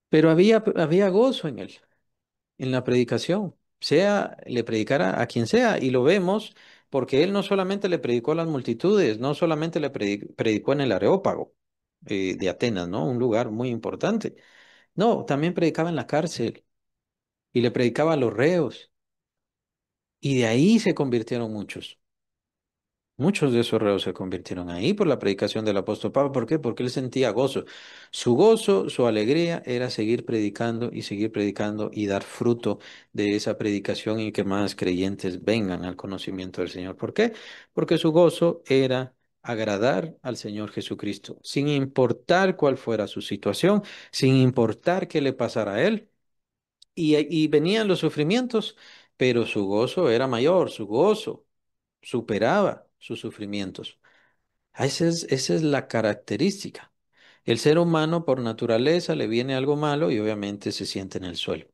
Pero había gozo en la predicación, sea le predicara a quien sea, y lo vemos porque él no solamente le predicó a las multitudes, no solamente le predicó en el Areópago de Atenas, ¿no? Un lugar muy importante. No, también predicaba en la cárcel y le predicaba a los reos, y de ahí se convirtieron muchos. Muchos de esos reos se convirtieron ahí por la predicación del apóstol Pablo. ¿Por qué? Porque él sentía gozo. Su gozo, su alegría era seguir predicando y dar fruto de esa predicación y que más creyentes vengan al conocimiento del Señor. ¿Por qué? Porque su gozo era agradar al Señor Jesucristo, sin importar cuál fuera su situación, sin importar qué le pasara a él. Y venían los sufrimientos, pero su gozo era mayor, su gozo superaba sus sufrimientos. Esa es la característica. El ser humano por naturaleza le viene algo malo y obviamente se siente en el suelo.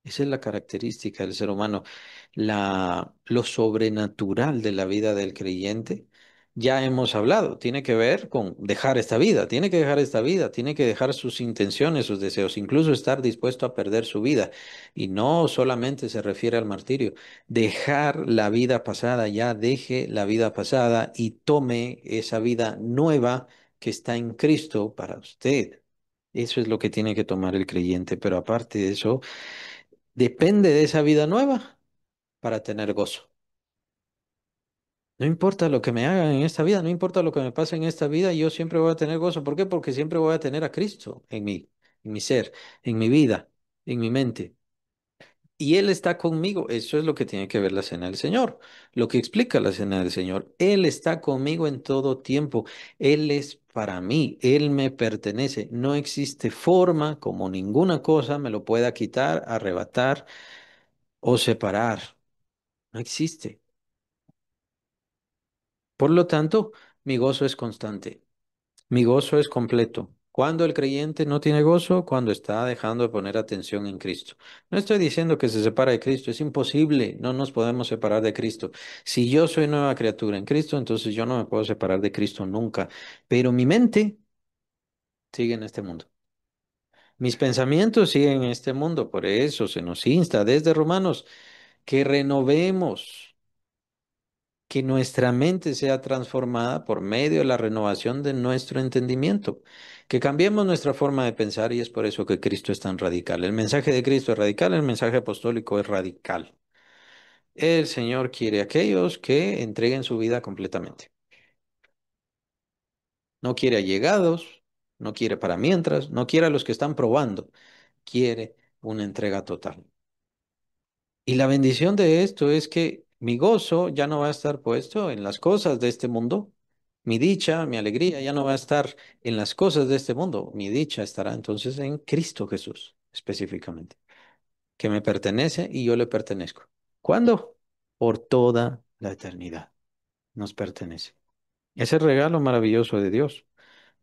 Esa es la característica del ser humano. Lo sobrenatural de la vida del creyente, ya hemos hablado, tiene que ver con dejar esta vida, tiene que dejar esta vida, tiene que dejar sus intenciones, sus deseos, incluso estar dispuesto a perder su vida. Y no solamente se refiere al martirio, dejar la vida pasada, ya deje la vida pasada y tome esa vida nueva que está en Cristo para usted. Eso es lo que tiene que tomar el creyente, pero aparte de eso, depende de esa vida nueva para tener gozo. No importa lo que me hagan en esta vida, no importa lo que me pase en esta vida, yo siempre voy a tener gozo. ¿Por qué? Porque siempre voy a tener a Cristo en mi ser, en mi vida, en mi mente. Y Él está conmigo. Eso es lo que tiene que ver la cena del Señor. Lo que explica la cena del Señor. Él está conmigo en todo tiempo. Él es para mí. Él me pertenece. No existe forma como ninguna cosa me lo pueda quitar, arrebatar o separar. No existe. Por lo tanto, mi gozo es constante. Mi gozo es completo. Cuando el creyente no tiene gozo, cuando está dejando de poner atención en Cristo. No estoy diciendo que se separa de Cristo, es imposible, no nos podemos separar de Cristo. Si yo soy nueva criatura en Cristo, entonces yo no me puedo separar de Cristo nunca. Pero mi mente sigue en este mundo. Mis pensamientos siguen en este mundo. Por eso se nos insta desde Romanos que renovemos, que nuestra mente sea transformada por medio de la renovación de nuestro entendimiento, que cambiemos nuestra forma de pensar y es por eso que Cristo es tan radical. El mensaje de Cristo es radical, el mensaje apostólico es radical. El Señor quiere a aquellos que entreguen su vida completamente. No quiere allegados, no quiere para mientras, no quiere a los que están probando, quiere una entrega total. Y la bendición de esto es que mi gozo ya no va a estar puesto en las cosas de este mundo. Mi dicha, mi alegría ya no va a estar en las cosas de este mundo. Mi dicha estará entonces en Cristo Jesús, específicamente, que me pertenece y yo le pertenezco. ¿Cuándo? Por toda la eternidad. Nos pertenece. Es el regalo maravilloso de Dios,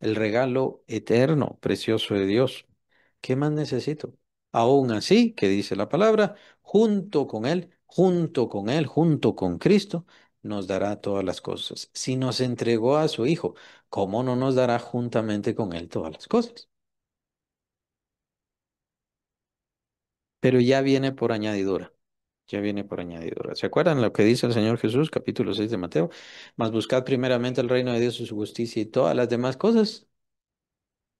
el regalo eterno, precioso de Dios. ¿Qué más necesito? Aún así, que dice la palabra, junto con Él, junto con Él, junto con Cristo, nos dará todas las cosas. Si nos entregó a su Hijo, ¿cómo no nos dará juntamente con Él todas las cosas? Pero ya viene por añadidura. Ya viene por añadidura. ¿Se acuerdan lo que dice el Señor Jesús, capítulo 6 de Mateo? Mas buscad primeramente el reino de Dios y su justicia y todas las demás cosas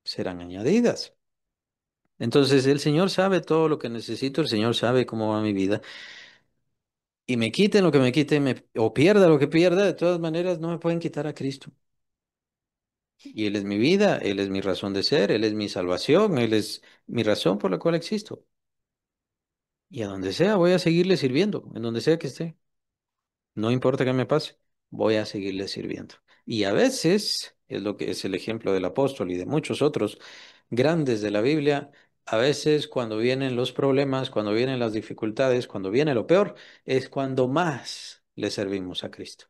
serán añadidas. Entonces el Señor sabe todo lo que necesito, el Señor sabe cómo va mi vida. Y me quiten lo que me quiten, o pierda lo que pierda, de todas maneras no me pueden quitar a Cristo. Y Él es mi vida, Él es mi razón de ser, Él es mi salvación, Él es mi razón por la cual existo. Y a donde sea voy a seguirle sirviendo, en donde sea que esté. No importa qué me pase, voy a seguirle sirviendo. Y a veces, es lo que es el ejemplo del apóstol y de muchos otros grandes de la Biblia, a veces cuando vienen los problemas, cuando vienen las dificultades, cuando viene lo peor, es cuando más le servimos a Cristo.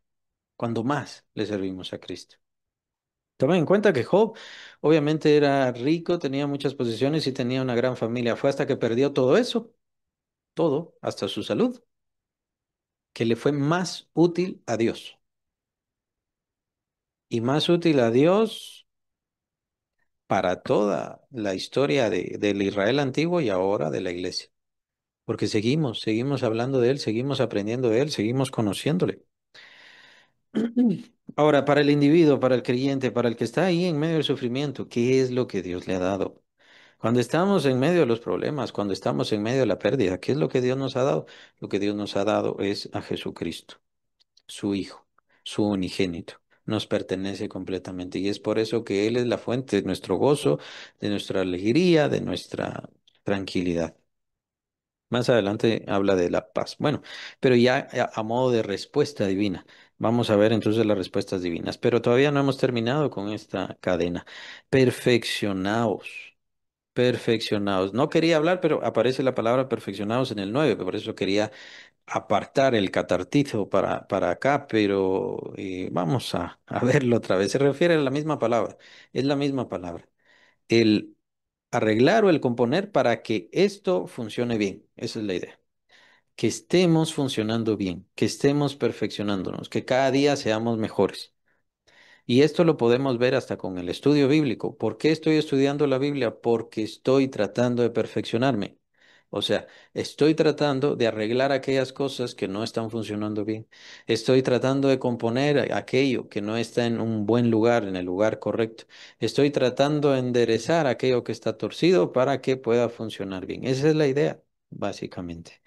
Cuando más le servimos a Cristo. Tomen en cuenta que Job obviamente era rico, tenía muchas posesiones y tenía una gran familia. Fue hasta que perdió todo eso, todo, hasta su salud, que le fue más útil a Dios. Y más útil a Dios para toda la historia del Israel antiguo y ahora de la iglesia. Porque seguimos hablando de Él, seguimos aprendiendo de Él, seguimos conociéndole. Ahora, para el individuo, para el creyente, para el que está ahí en medio del sufrimiento, ¿qué es lo que Dios le ha dado? Cuando estamos en medio de los problemas, cuando estamos en medio de la pérdida, ¿qué es lo que Dios nos ha dado? Lo que Dios nos ha dado es a Jesucristo, su Hijo, su unigénito. Nos pertenece completamente y es por eso que Él es la fuente de nuestro gozo, de nuestra alegría, de nuestra tranquilidad. Más adelante habla de la paz. Bueno, pero ya a modo de respuesta divina. Vamos a ver entonces las respuestas divinas, pero todavía no hemos terminado con esta cadena. Perfeccionaos. Perfeccionados. No quería hablar, pero aparece la palabra perfeccionados en el 9, por eso quería apartar el catartizo para acá, pero vamos a verlo otra vez. Se refiere a la misma palabra, es la misma palabra. El arreglar o el componer para que esto funcione bien, esa es la idea. Que estemos funcionando bien, que estemos perfeccionándonos, que cada día seamos mejores. Y esto lo podemos ver hasta con el estudio bíblico. ¿Por qué estoy estudiando la Biblia? Porque estoy tratando de perfeccionarme. O sea, estoy tratando de arreglar aquellas cosas que no están funcionando bien. Estoy tratando de componer aquello que no está en un buen lugar, en el lugar correcto. Estoy tratando de enderezar aquello que está torcido para que pueda funcionar bien. Esa es la idea, básicamente.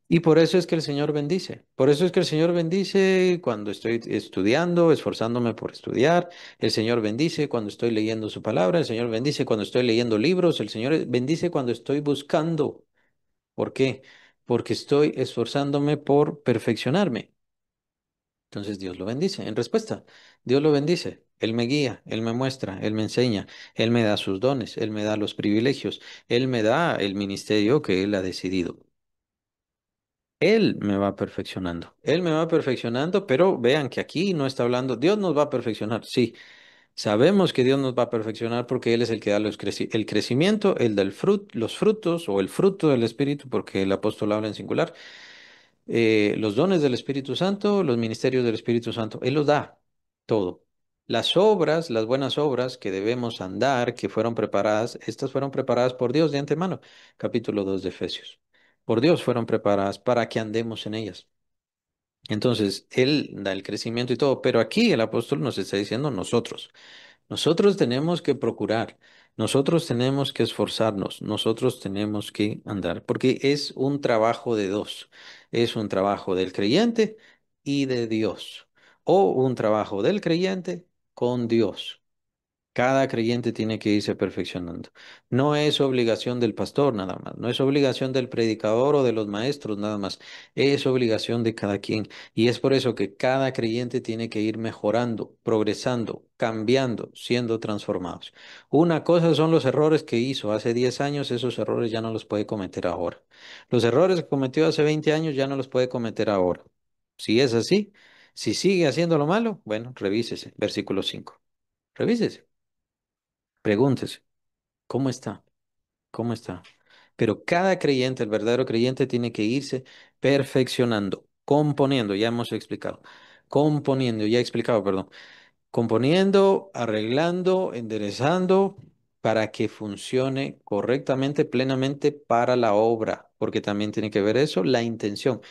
Y por eso es que el Señor bendice. Por eso es que el Señor bendice cuando estoy estudiando, esforzándome por estudiar. El Señor bendice cuando estoy leyendo su palabra. El Señor bendice cuando estoy leyendo libros. El Señor bendice cuando estoy buscando. ¿Por qué? Porque estoy esforzándome por perfeccionarme. Entonces Dios lo bendice. En respuesta, Dios lo bendice. Él me guía, Él me muestra, Él me enseña, Él me da sus dones, Él me da los privilegios, Él me da el ministerio que Él ha decidido. Él me va perfeccionando. Él me va perfeccionando, pero vean que aquí no está hablando, Dios nos va a perfeccionar. Sí, sabemos que Dios nos va a perfeccionar porque Él es el que da el crecimiento, el del los frutos o el fruto del Espíritu, porque el apóstol habla en singular, los dones del Espíritu Santo, los ministerios del Espíritu Santo. Él los da todo. Las obras, las buenas obras que debemos andar, que fueron preparadas, estas fueron preparadas por Dios de antemano. Capítulo 2 de Efesios. Por Dios fueron preparadas para que andemos en ellas. Entonces, Él da el crecimiento y todo, pero aquí el apóstol nos está diciendo nosotros. Nosotros tenemos que procurar, nosotros tenemos que esforzarnos, nosotros tenemos que andar, porque es un trabajo de dos. Es un trabajo del creyente y de Dios, o un trabajo del creyente con Dios. Cada creyente tiene que irse perfeccionando. No es obligación del pastor nada más, no es obligación del predicador o de los maestros nada más, es obligación de cada quien. Y es por eso que cada creyente tiene que ir mejorando, progresando, cambiando, siendo transformados. Una cosa son los errores que hizo hace 10 años, esos errores ya no los puede cometer ahora. Los errores que cometió hace 20 años ya no los puede cometer ahora. Si es así, si sigue haciendo lo malo, bueno, revísese. Versículo 5. Revísese. Pregúntese, ¿cómo está? ¿Cómo está? Pero cada creyente, el verdadero creyente, tiene que irse perfeccionando. componiendo, ya hemos explicado, componiendo, ya he explicado, perdón, componiendo, arreglando, enderezando para que funcione correctamente, plenamente para la obra, porque también tiene que ver eso, la intención.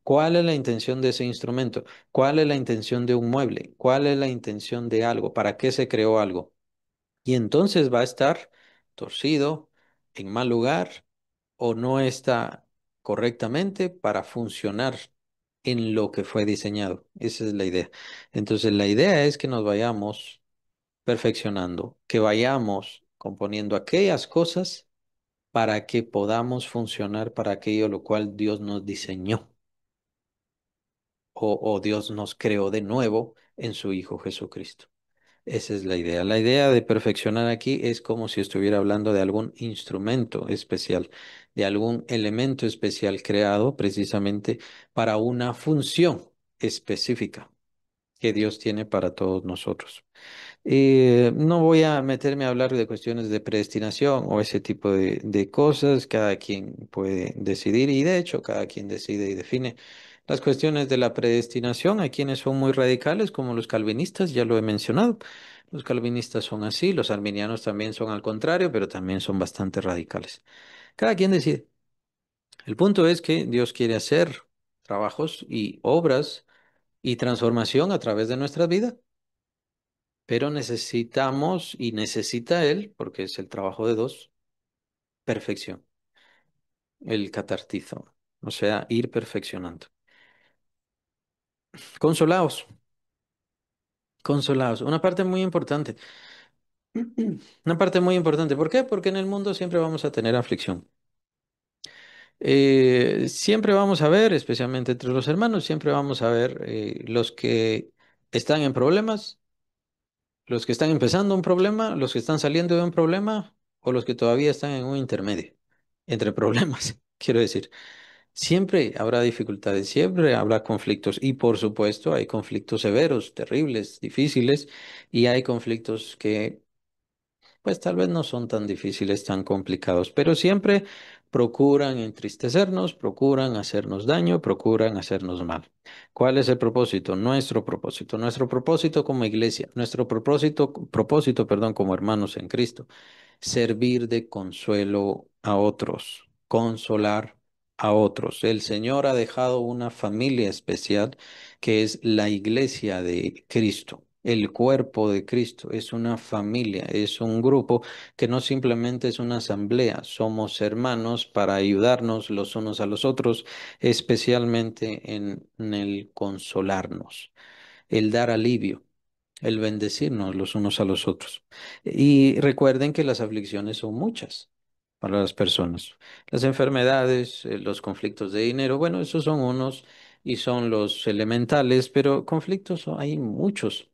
¿Cuál es la intención de ese instrumento? ¿Cuál es la intención de un mueble? ¿Cuál es la intención de algo? ¿Para qué se creó algo? Y entonces va a estar torcido, en mal lugar o no está correctamente para funcionar en lo que fue diseñado. Esa es la idea. Entonces, la idea es que nos vayamos perfeccionando, que vayamos componiendo aquellas cosas para que podamos funcionar para aquello lo cual Dios nos diseñó o Dios nos creó de nuevo en su Hijo Jesucristo. Esa es la idea. La idea de perfeccionar aquí es como si estuviera hablando de algún instrumento especial, de algún elemento especial creado precisamente para una función específica que Dios tiene para todos nosotros. No voy a meterme a hablar de cuestiones de predestinación o ese tipo de cosas. Cada quien puede decidir y de hecho cada quien decide y define las cuestiones de la predestinación. Hay quienes son muy radicales como los calvinistas, ya lo he mencionado. Los calvinistas son así, los arminianos también son al contrario, pero también son bastante radicales. Cada quien decide. El punto es que Dios quiere hacer trabajos y obras y transformación a través de nuestras vidas. Pero necesitamos y necesita él, porque es el trabajo de dos, perfección, el catartizo, o sea, ir perfeccionando. Consolaos, consolaos. Una parte muy importante, una parte muy importante. ¿Por qué? Porque en el mundo siempre vamos a tener aflicción. Siempre vamos a ver, especialmente entre los hermanos, siempre vamos a ver los que están en problemas, los que están empezando un problema, los que están saliendo de un problema o los que todavía están en un intermedio entre problemas, quiero decir. Siempre habrá dificultades, siempre habrá conflictos y por supuesto hay conflictos severos, terribles, difíciles y hay conflictos que pues tal vez no son tan difíciles, tan complicados, pero siempre procuran entristecernos, procuran hacernos daño, procuran hacernos mal. ¿Cuál es el propósito? Nuestro propósito como iglesia, nuestro perdón, como hermanos en Cristo servir de consuelo a otros, consolar a otros. El Señor ha dejado una familia especial que es la iglesia de Cristo. El cuerpo de Cristo es una familia, es un grupo que no simplemente es una asamblea, somos hermanos para ayudarnos los unos a los otros, especialmente en el consolarnos, el dar alivio, el bendecirnos los unos a los otros. Y recuerden que las aflicciones son muchas para las personas. Las enfermedades, los conflictos de dinero, bueno, esos son unos y son los elementales, pero conflictos hay muchos.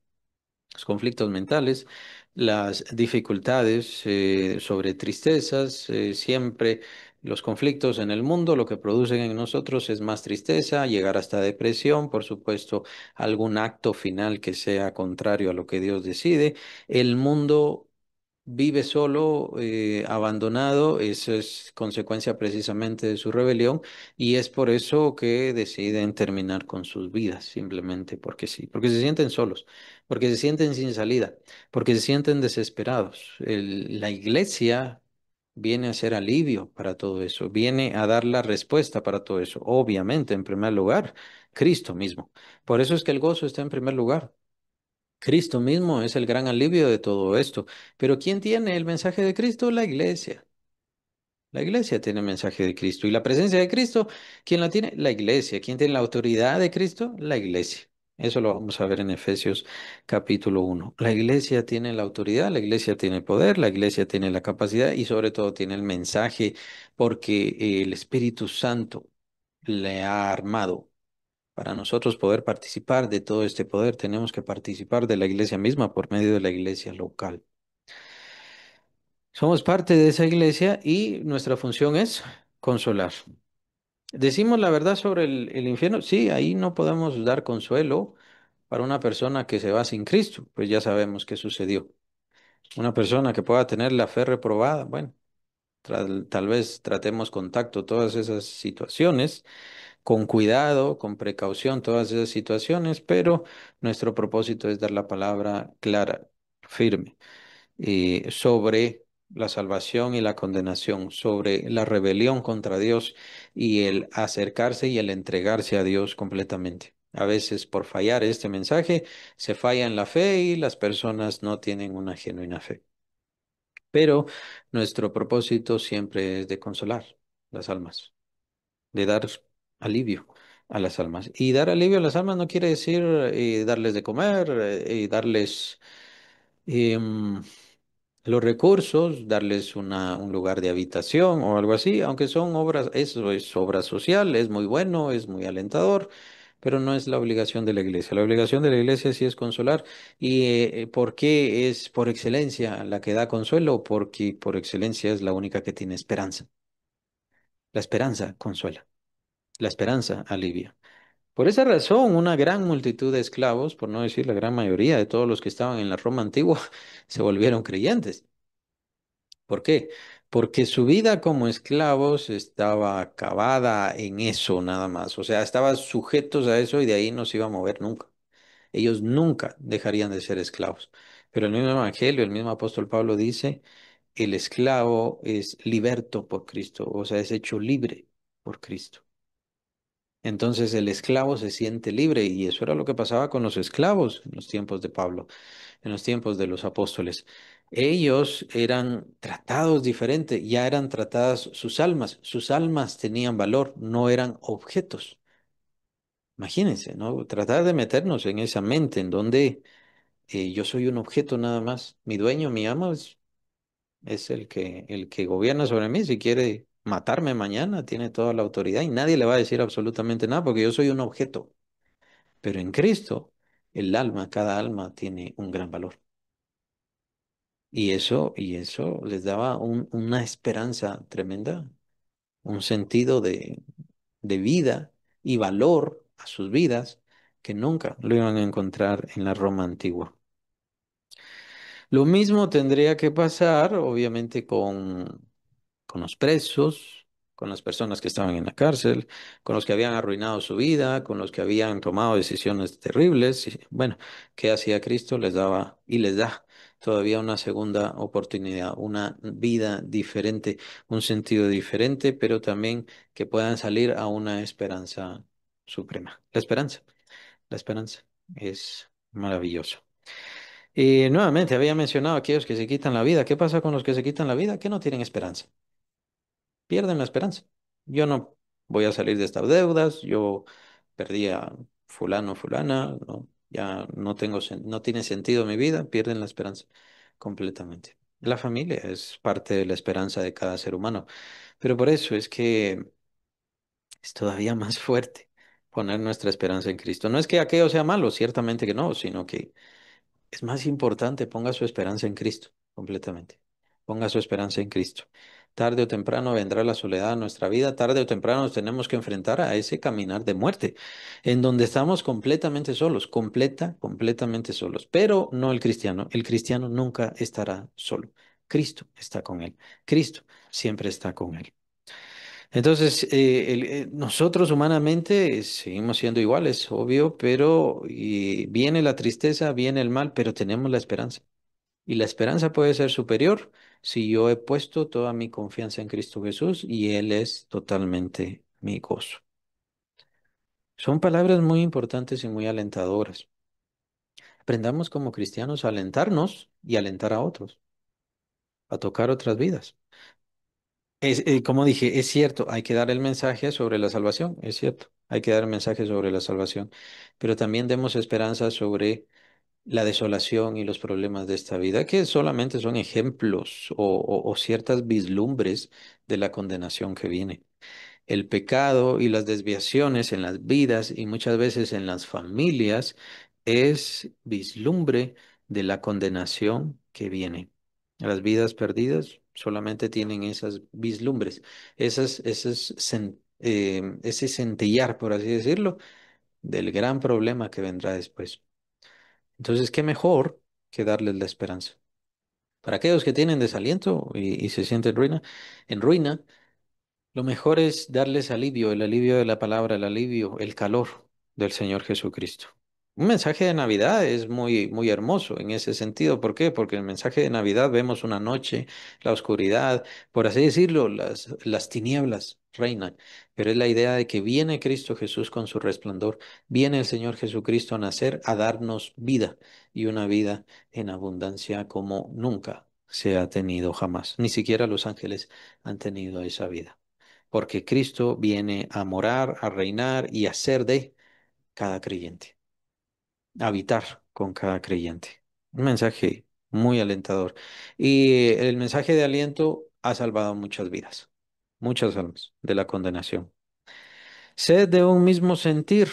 Los conflictos mentales, las dificultades sobre tristezas, siempre los conflictos en el mundo lo que producen en nosotros es más tristeza, llegar hasta depresión, por supuesto, algún acto final que sea contrario a lo que Dios decide. El mundo vive solo, abandonado, eso es consecuencia precisamente de su rebelión y es por eso que deciden terminar con sus vidas, simplemente porque sí, porque se sienten solos, porque se sienten sin salida, porque se sienten desesperados. La iglesia viene a ser alivio para todo eso, viene a dar la respuesta para todo eso, obviamente, en primer lugar, Cristo mismo. Por eso es que el gozo está en primer lugar. Cristo mismo es el gran alivio de todo esto. Pero ¿quién tiene el mensaje de Cristo? La iglesia. La iglesia tiene el mensaje de Cristo. ¿Y la presencia de Cristo? ¿Quién la tiene? La iglesia. ¿Quién tiene la autoridad de Cristo? La iglesia. Eso lo vamos a ver en Efesios capítulo 1. La iglesia tiene la autoridad, la iglesia tiene el poder, la iglesia tiene la capacidad y sobre todo tiene el mensaje porque el Espíritu Santo le ha armado. Para nosotros poder participar de todo este poder, tenemos que participar de la iglesia misma por medio de la iglesia local. Somos parte de esa iglesia y nuestra función es consolar. Decimos la verdad sobre el infierno. Sí, ahí no podemos dar consuelo para una persona que se va sin Cristo, pues ya sabemos qué sucedió. Una persona que pueda tener la fe reprobada, bueno, tal vez tratemos contacto todas esas situaciones con cuidado, con precaución, todas esas situaciones, pero nuestro propósito es dar la palabra clara, firme, sobre la salvación y la condenación, sobre la rebelión contra Dios y el acercarse y el entregarse a Dios completamente. A veces por fallar este mensaje se falla en la fe y las personas no tienen una genuina fe. Pero nuestro propósito siempre es de consolar las almas, de dar alivio a las almas. Y dar alivio a las almas no quiere decir darles de comer y darles em, los recursos, darles un lugar de habitación o algo así, aunque son obras, eso es obra social, es muy bueno, es muy alentador. Pero no es la obligación de la iglesia. La obligación de la iglesia sí es consolar. ¿Y por qué es por excelencia la que da consuelo? Porque por excelencia es la única que tiene esperanza. La esperanza consuela. La esperanza alivia. Por esa razón, una gran multitud de esclavos, por no decir la gran mayoría de todos los que estaban en la Roma antigua, se volvieron creyentes. ¿Por qué? Porque su vida como esclavos estaba acabada en eso nada más. O sea, estaban sujetos a eso y de ahí no se iba a mover nunca. Ellos nunca dejarían de ser esclavos. Pero el mismo Evangelio, el mismo apóstol Pablo dice, el esclavo es liberto por Cristo, o sea, es hecho libre por Cristo. Entonces el esclavo se siente libre y eso era lo que pasaba con los esclavos en los tiempos de Pablo, en los tiempos de los apóstoles. Ellos eran tratados diferente, ya eran tratadas sus almas tenían valor, no eran objetos. Imagínense, ¿no? Tratar de meternos en esa mente en donde yo soy un objeto nada más. Mi dueño, mi amo es el que gobierna sobre mí. Si quiere matarme mañana, tiene toda la autoridad y nadie le va a decir absolutamente nada porque yo soy un objeto. Pero en Cristo, el alma, cada alma tiene un gran valor. Y eso les daba una esperanza tremenda, un sentido de vida y valor a sus vidas que nunca lo iban a encontrar en la Roma antigua. Lo mismo tendría que pasar, obviamente, con los presos, con las personas que estaban en la cárcel, con los que habían arruinado su vida, con los que habían tomado decisiones terribles. Y, bueno, ¿qué hacía Cristo? Les daba y les da todavía una segunda oportunidad, una vida diferente, un sentido diferente, pero también que puedan salir a una esperanza suprema. La esperanza es maravilloso. Y nuevamente había mencionado aquellos que se quitan la vida. ¿Qué pasa con los que se quitan la vida? Que no tienen esperanza. Pierden la esperanza. Yo no voy a salir de estas deudas. Yo perdí a fulano, fulana. No, ya no tengo, no tiene sentido mi vida. Pierden la esperanza completamente. La familia es parte de la esperanza de cada ser humano. Pero por eso es que es todavía más fuerte poner nuestra esperanza en Cristo. No es que aquello sea malo, ciertamente que no, sino que es más importante, ponga su esperanza en Cristo, completamente. Ponga su esperanza en Cristo. Tarde o temprano vendrá la soledad a nuestra vida, tarde o temprano nos tenemos que enfrentar a ese caminar de muerte, en donde estamos completamente solos, completamente solos, pero no el cristiano. El cristiano nunca estará solo. Cristo está con él. Cristo siempre está con él. Entonces, nosotros humanamente seguimos siendo iguales, obvio, pero viene la tristeza, viene el mal, pero tenemos la esperanza. Y la esperanza puede ser superior si yo he puesto toda mi confianza en Cristo Jesús y Él es totalmente mi gozo. Son palabras muy importantes y muy alentadoras. Aprendamos como cristianos a alentarnos y alentar a otros, a tocar otras vidas. Como dije, es cierto, hay que dar el mensaje sobre la salvación, es cierto, hay que dar el mensaje sobre la salvación, pero también demos esperanza sobre la desolación y los problemas de esta vida, que solamente son ejemplos o ciertas vislumbres de la condenación que viene. El pecado y las desviaciones en las vidas y muchas veces en las familias es vislumbre de la condenación que viene. Las vidas perdidas solamente tienen esas vislumbres, ese centellar, por así decirlo, del gran problema que vendrá después. Entonces, ¿qué mejor que darles la esperanza? Para aquellos que tienen desaliento y se sienten en ruina, Lo mejor es darles alivio, el alivio de la palabra, el alivio, el calor del Señor Jesucristo. Un mensaje de Navidad es muy, muy hermoso en ese sentido. ¿Por qué? Porque en el mensaje de Navidad vemos una noche, la oscuridad, por así decirlo, las tinieblas reinan. Pero es la idea de que viene Cristo Jesús con su resplandor, viene el Señor Jesucristo a nacer, a darnos vida y una vida en abundancia como nunca se ha tenido jamás. Ni siquiera los ángeles han tenido esa vida porque Cristo viene a morar, a reinar y a ser de cada creyente, a habitar con cada creyente. Un mensaje muy alentador. Y el mensaje de aliento ha salvado muchas vidas, muchas almas de la condenación. Sed de un mismo sentir,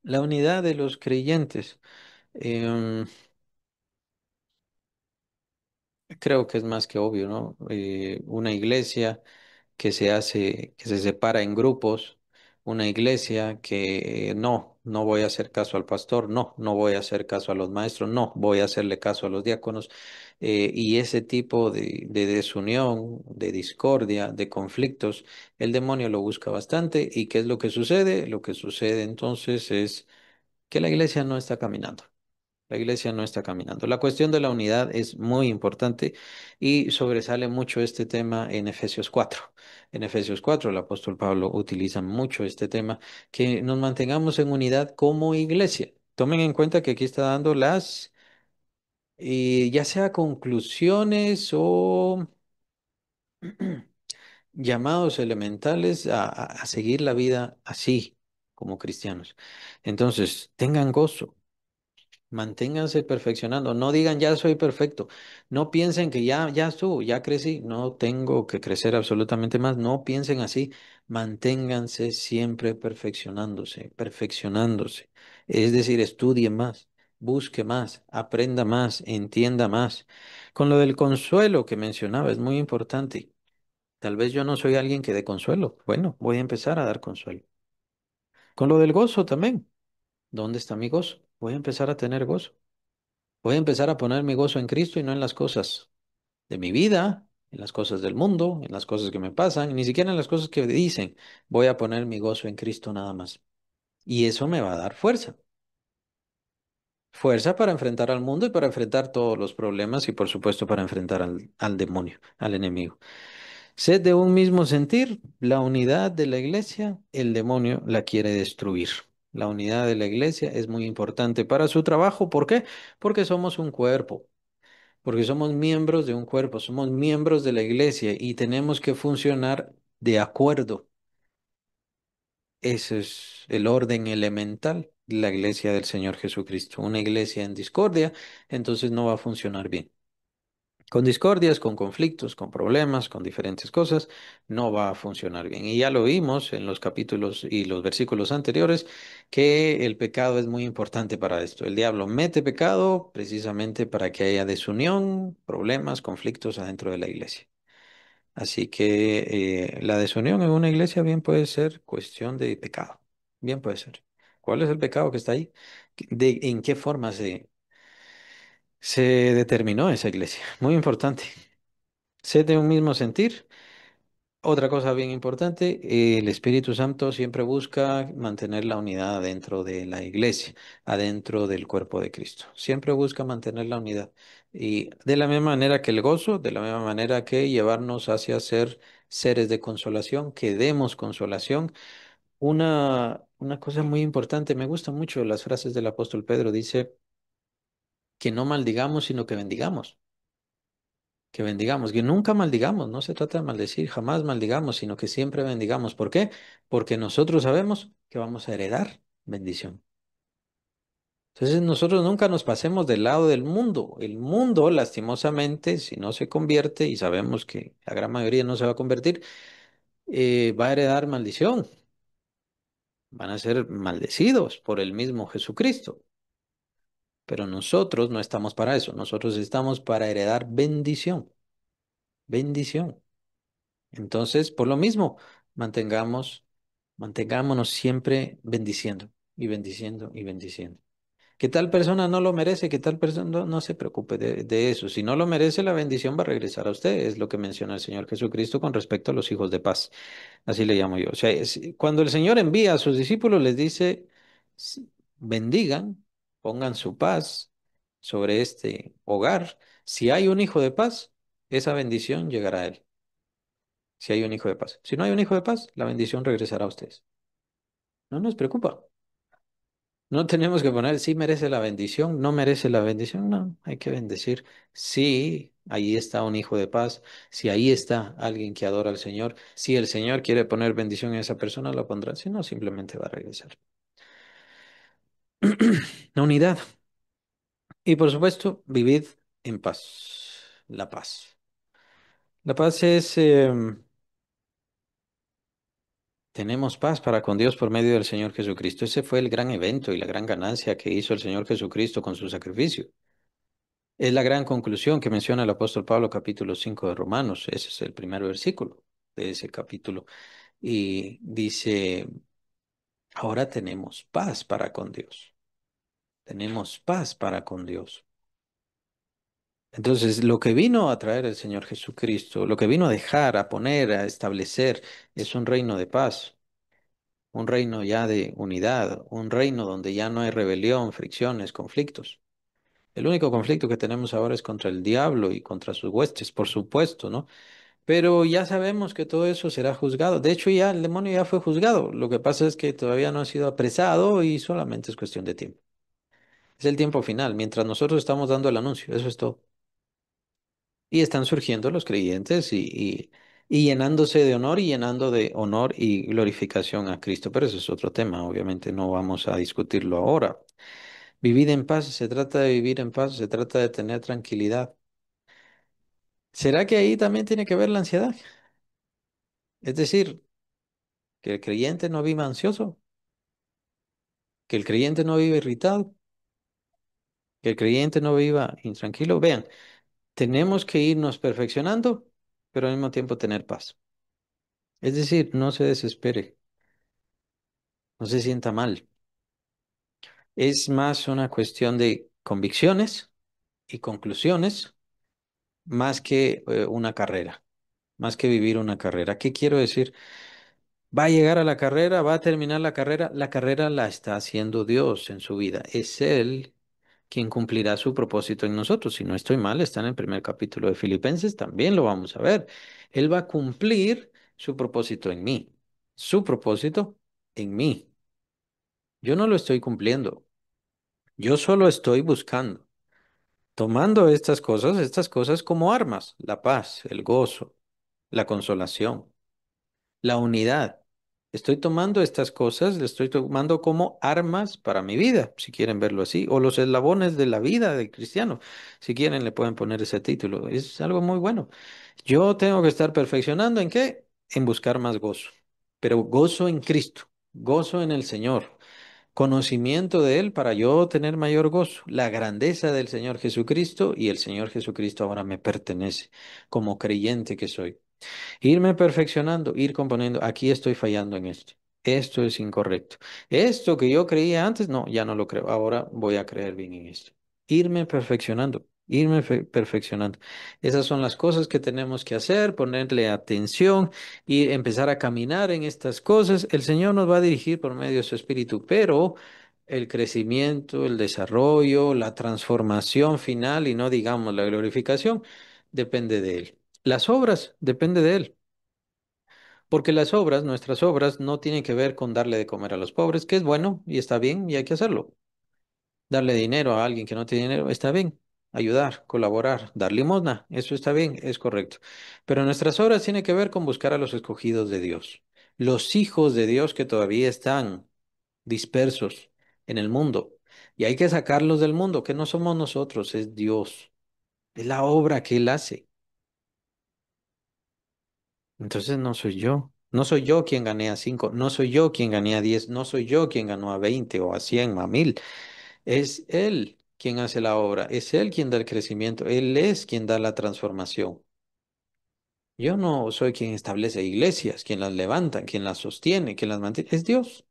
la unidad de los creyentes. Em, Creo que es más que obvio, ¿no? Una iglesia que se hace, que se separa en grupos, una iglesia que no voy a hacer caso al pastor, no voy a hacer caso a los maestros, no voy a hacerle caso a los diáconos, y ese tipo de desunión, de discordia, de conflictos, el demonio lo busca bastante. ¿Y qué es lo que sucede? Lo que sucede entonces es que la iglesia no está caminando. La iglesia no está caminando. La cuestión de la unidad es muy importante y sobresale mucho este tema en Efesios 4. En Efesios 4, el apóstol Pablo utiliza mucho este tema, que nos mantengamos en unidad como iglesia. Tomen en cuenta que aquí está dando ya sea conclusiones o llamados elementales a seguir la vida así como cristianos. Entonces, tengan gozo. Manténganse perfeccionando. No digan ya soy perfecto. No piensen que ya estuvo, ya crecí. No tengo que crecer absolutamente más. No piensen así. Manténganse siempre perfeccionándose, perfeccionándose. Es decir, estudie más, busque más, aprenda más, entienda más. Con lo del consuelo que mencionaba, es muy importante. Tal vez yo no soy alguien que dé consuelo. Bueno, voy a empezar a dar consuelo. Con lo del gozo también. ¿Dónde está mi gozo? Voy a empezar a tener gozo. Voy a empezar a poner mi gozo en Cristo y no en las cosas de mi vida, en las cosas del mundo, en las cosas que me pasan, ni siquiera en las cosas que dicen. Voy a poner mi gozo en Cristo nada más. Y eso me va a dar fuerza. Fuerza para enfrentar al mundo y para enfrentar todos los problemas y por supuesto para enfrentar al demonio, al enemigo. Sed de un mismo sentir, la unidad de la iglesia, el demonio la quiere destruir. La unidad de la iglesia es muy importante para su trabajo. ¿Por qué? Porque somos un cuerpo. Porque somos miembros de un cuerpo, somos miembros de la iglesia y tenemos que funcionar de acuerdo. Ese es el orden elemental de la iglesia del Señor Jesucristo. Una iglesia en discordia, entonces no va a funcionar bien. Con discordias, con conflictos, con problemas, con diferentes cosas, no va a funcionar bien. Y ya lo vimos en los capítulos y los versículos anteriores, que el pecado es muy importante para esto. El diablo mete pecado precisamente para que haya desunión, problemas, conflictos adentro de la iglesia. Así que la desunión en una iglesia bien puede ser cuestión de pecado. Bien puede ser. ¿Cuál es el pecado que está ahí? ¿En qué forma se determinó esa iglesia? Muy importante. Sed de un mismo sentir. Otra cosa bien importante, el Espíritu Santo siempre busca mantener la unidad dentro de la iglesia, adentro del cuerpo de Cristo. Siempre busca mantener la unidad. Y de la misma manera que el gozo, de la misma manera que llevarnos hacia ser seres de consolación, que demos consolación. Una cosa muy importante, me gustan mucho las frases del apóstol Pedro, dice que no maldigamos, sino que bendigamos. Que bendigamos, que nunca maldigamos, no se trata de maldecir, jamás maldigamos, sino que siempre bendigamos. ¿Por qué? Porque nosotros sabemos que vamos a heredar bendición. Entonces nosotros nunca nos pasemos del lado del mundo. El mundo, lastimosamente, si no se convierte, y sabemos que la gran mayoría no se va a convertir, va a heredar maldición. Van a ser maldecidos por el mismo Jesucristo. Pero nosotros no estamos para eso. Nosotros estamos para heredar bendición. Bendición. Entonces, por lo mismo, mantengámonos siempre bendiciendo y bendiciendo y bendiciendo. Que tal persona no lo merece, que tal persona no se preocupe de eso. Si no lo merece, la bendición va a regresar a usted. Es lo que menciona el Señor Jesucristo con respecto a los hijos de paz. Así le llamo yo. O sea, cuando el Señor envía a sus discípulos, les dice, bendigan, pongan su paz sobre este hogar. Si hay un hijo de paz, esa bendición llegará a él. Si hay un hijo de paz. Si no hay un hijo de paz, la bendición regresará a ustedes. No nos preocupa. No tenemos que poner si merece la bendición, no merece la bendición. No, hay que bendecir. Sí, ahí está un hijo de paz. Si ahí está alguien que adora al Señor. Si el Señor quiere poner bendición en esa persona, lo pondrá. Si no, simplemente va a regresar. La unidad. Y por supuesto, vivid en paz. La paz. La paz es, tenemos paz para con Dios por medio del Señor Jesucristo. Ese fue el gran evento y la gran ganancia que hizo el Señor Jesucristo con su sacrificio. Es la gran conclusión que menciona el apóstol Pablo, capítulo 5 de Romanos. Ese es el primer versículo de ese capítulo. Y dice, ahora tenemos paz para con Dios. Tenemos paz para con Dios. Entonces, lo que vino a traer el Señor Jesucristo, lo que vino a dejar, a poner, a establecer, es un reino de paz, un reino ya de unidad, un reino donde ya no hay rebelión, fricciones, conflictos. El único conflicto que tenemos ahora es contra el diablo y contra sus huestes, por supuesto, ¿no? Pero ya sabemos que todo eso será juzgado. De hecho, ya el demonio ya fue juzgado. Lo que pasa es que todavía no ha sido apresado y solamente es cuestión de tiempo. Es el tiempo final, mientras nosotros estamos dando el anuncio, eso es todo. Y están surgiendo los creyentes y llenándose de honor y llenando de honor y glorificación a Cristo. Pero eso es otro tema, obviamente no vamos a discutirlo ahora. Vivir en paz, se trata de vivir en paz, se trata de tener tranquilidad. ¿Será que ahí también tiene que ver la ansiedad? Es decir, que el creyente no viva ansioso, que el creyente no viva irritado, que el creyente no viva intranquilo. Vean, tenemos que irnos perfeccionando, pero al mismo tiempo tener paz. Es decir, no se desespere, no se sienta mal. Es más una cuestión de convicciones y conclusiones más que una carrera, más que vivir una carrera. ¿Qué quiero decir? Va a llegar a la carrera, va a terminar la carrera la está haciendo Dios en su vida. Es Él quien cumplirá su propósito en nosotros. Si no estoy mal, está en el primer capítulo de Filipenses, también lo vamos a ver. Él va a cumplir su propósito en mí, su propósito en mí. Yo no lo estoy cumpliendo, yo solo estoy buscando, tomando estas cosas como armas, la paz, el gozo, la consolación, la unidad. Estoy tomando estas cosas, las estoy tomando como armas para mi vida, si quieren verlo así, o los eslabones de la vida del cristiano, si quieren le pueden poner ese título. Es algo muy bueno. Yo tengo que estar perfeccionando ¿en qué? En buscar más gozo, pero gozo en Cristo, gozo en el Señor, conocimiento de Él para yo tener mayor gozo, la grandeza del Señor Jesucristo y el Señor Jesucristo ahora me pertenece como creyente que soy. Irme perfeccionando, ir componiendo, aquí estoy fallando en esto. Esto es incorrecto. Esto que yo creía antes, no, ya no lo creo. Ahora voy a creer bien en esto. Irme perfeccionando, perfeccionando. Esas son las cosas que tenemos que hacer, ponerle atención y empezar a caminar en estas cosas. El Señor nos va a dirigir por medio de su Espíritu, pero el crecimiento, el desarrollo, la transformación final y no digamos la glorificación, depende de Él. Las obras depende de Él, porque las obras, nuestras obras, no tienen que ver con darle de comer a los pobres, que es bueno y está bien y hay que hacerlo. Darle dinero a alguien que no tiene dinero, está bien. Ayudar, colaborar, dar limosna, eso está bien, es correcto. Pero nuestras obras tienen que ver con buscar a los escogidos de Dios, los hijos de Dios que todavía están dispersos en el mundo. Y hay que sacarlos del mundo, que no somos nosotros, es Dios. Es la obra que Él hace. Entonces no soy yo. No soy yo quien gané a 5, no soy yo quien gané a 10, no soy yo quien ganó a 20 o a 100 o a 1000. Es Él quien hace la obra, es Él quien da el crecimiento, Él es quien da la transformación. Yo no soy quien establece iglesias, quien las levanta, quien las sostiene, quien las mantiene, es Dios.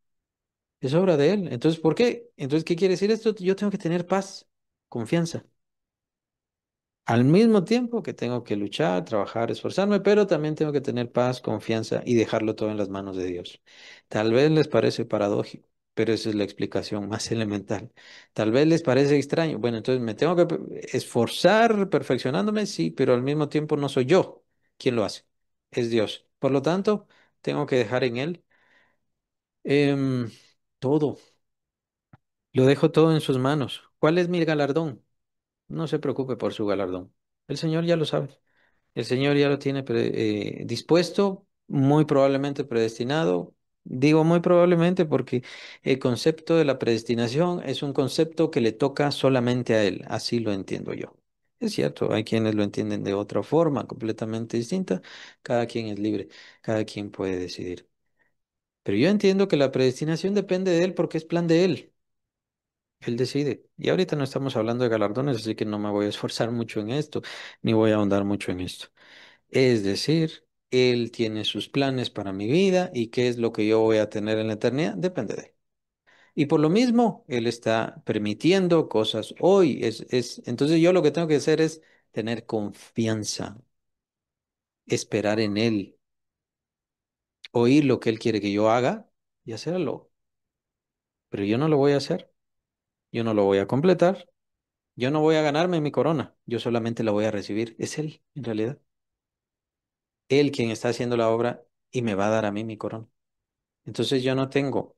Es obra de Él. Entonces, ¿por qué? Entonces, ¿qué quiere decir esto? Yo tengo que tener paz, confianza. Al mismo tiempo que tengo que luchar, trabajar, esforzarme, pero también tengo que tener paz, confianza y dejarlo todo en las manos de Dios. Tal vez les parece paradójico, pero esa es la explicación más elemental. Tal vez les parece extraño. Bueno, entonces me tengo que esforzar perfeccionándome, sí, pero al mismo tiempo no soy yo quien lo hace, es Dios. Por lo tanto, tengo que dejar en Él todo. Lo dejo todo en sus manos. ¿Cuál es mi galardón? No se preocupe por su galardón. El Señor ya lo sabe. El Señor ya lo tiene dispuesto, muy probablemente predestinado. Digo muy probablemente porque el concepto de la predestinación es un concepto que le toca solamente a Él. Así lo entiendo yo. Es cierto, hay quienes lo entienden de otra forma, completamente distinta. Cada quien es libre, cada quien puede decidir. Pero yo entiendo que la predestinación depende de Él porque es plan de Él. Él decide. Y ahorita no estamos hablando de galardones, así que no me voy a esforzar mucho en esto, ni voy a ahondar mucho en esto. Es decir, Él tiene sus planes para mi vida y qué es lo que yo voy a tener en la eternidad, depende de Él. Y por lo mismo, Él está permitiendo cosas hoy. Entonces yo lo que tengo que hacer es tener confianza, esperar en Él, oír lo que Él quiere que yo haga y hacerlo. Pero yo no lo voy a hacer, yo no lo voy a completar. Yo no voy a ganarme mi corona, yo solamente la voy a recibir. Es Él, en realidad. Él quien está haciendo la obra y me va a dar a mí mi corona. Entonces yo no tengo.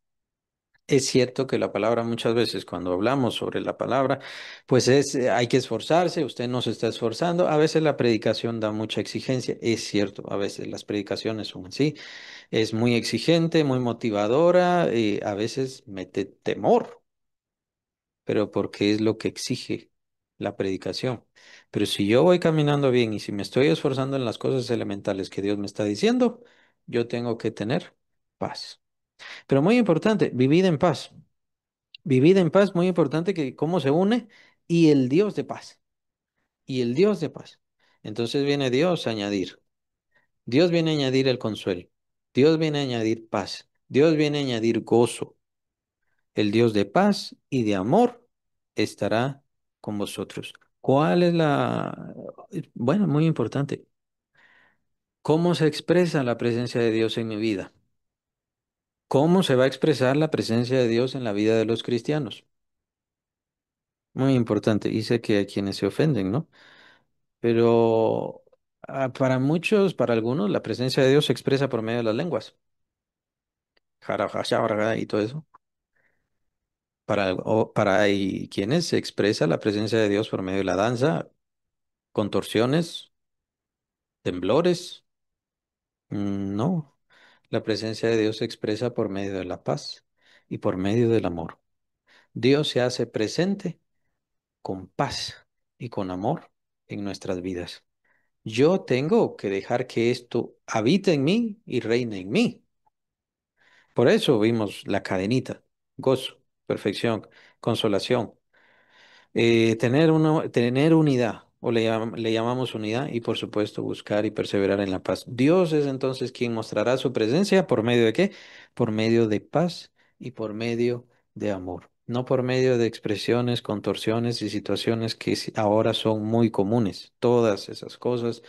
Es cierto que la palabra muchas veces cuando hablamos sobre la palabra, pues hay que esforzarse, usted no se está esforzando. A veces la predicación da mucha exigencia, es cierto, a veces las predicaciones son así, es muy exigente, muy motivadora, y a veces mete temor, pero porque es lo que exige la predicación. Pero si yo voy caminando bien y si me estoy esforzando en las cosas elementales que Dios me está diciendo, yo tengo que tener paz. Pero muy importante, vivid en paz. Vivid en paz, muy importante que cómo se une y el Dios de paz. Y el Dios de paz. Entonces viene Dios a añadir. Dios viene a añadir el consuelo. Dios viene a añadir paz. Dios viene a añadir gozo. El Dios de paz y de amor estará con vosotros. ¿Cuál es la... Bueno, muy importante. ¿Cómo se expresa la presencia de Dios en mi vida? ¿Cómo se va a expresar la presencia de Dios en la vida de los cristianos? Muy importante. Y sé que hay quienes se ofenden, ¿no? Pero para muchos, para algunos, la presencia de Dios se expresa por medio de las lenguas. Jara, jasha, barajá y todo eso. Para hay quienes se expresa la presencia de Dios por medio de la danza, contorsiones, temblores. No, la presencia de Dios se expresa por medio de la paz y por medio del amor. Dios se hace presente con paz y con amor en nuestras vidas. Yo tengo que dejar que esto habite en mí y reine en mí. Por eso vimos la cadenita, gozo, perfección, consolación, tener unidad, o le llamamos unidad, y por supuesto buscar y perseverar en la paz. Dios es entonces quien mostrará su presencia por medio de qué? Por medio de paz y por medio de amor, no por medio de expresiones, contorsiones y situaciones que ahora son muy comunes. Todas esas cosas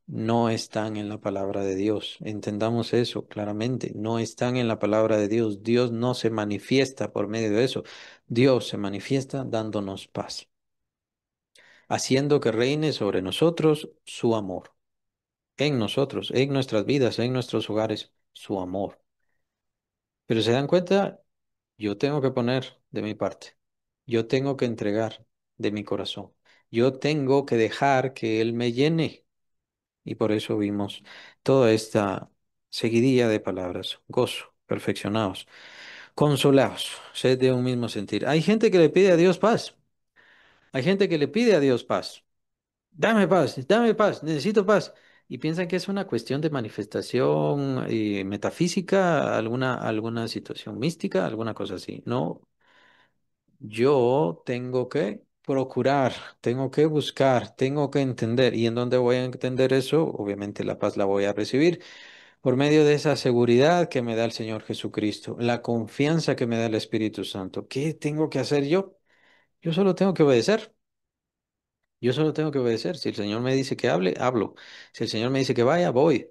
no están en la palabra de Dios. Entendamos eso claramente. No están en la palabra de Dios. Dios no se manifiesta por medio de eso. Dios se manifiesta dándonos paz, haciendo que reine sobre nosotros su amor, en nosotros, en nuestras vidas, en nuestros hogares, su amor. Pero se dan cuenta, yo tengo que poner de mi parte. Yo tengo que entregar de mi corazón. Yo tengo que dejar que Él me llene. Y por eso vimos toda esta seguidilla de palabras. Gozo, perfeccionados, consolados, sed de un mismo sentir. Hay gente que le pide a Dios paz. Hay gente que le pide a Dios paz. Dame paz, necesito paz. Y piensan que es una cuestión de manifestación metafísica, alguna situación mística, alguna cosa así. No, yo tengo que procurar, tengo que buscar, tengo que entender. ¿Y en dónde voy a entender eso? Obviamente la paz la voy a recibir por medio de esa seguridad que me da el Señor Jesucristo, la confianza que me da el Espíritu Santo. ¿Qué tengo que hacer yo? Yo solo tengo que obedecer. Yo solo tengo que obedecer. Si el Señor me dice que hable, hablo. Si el Señor me dice que vaya, voy.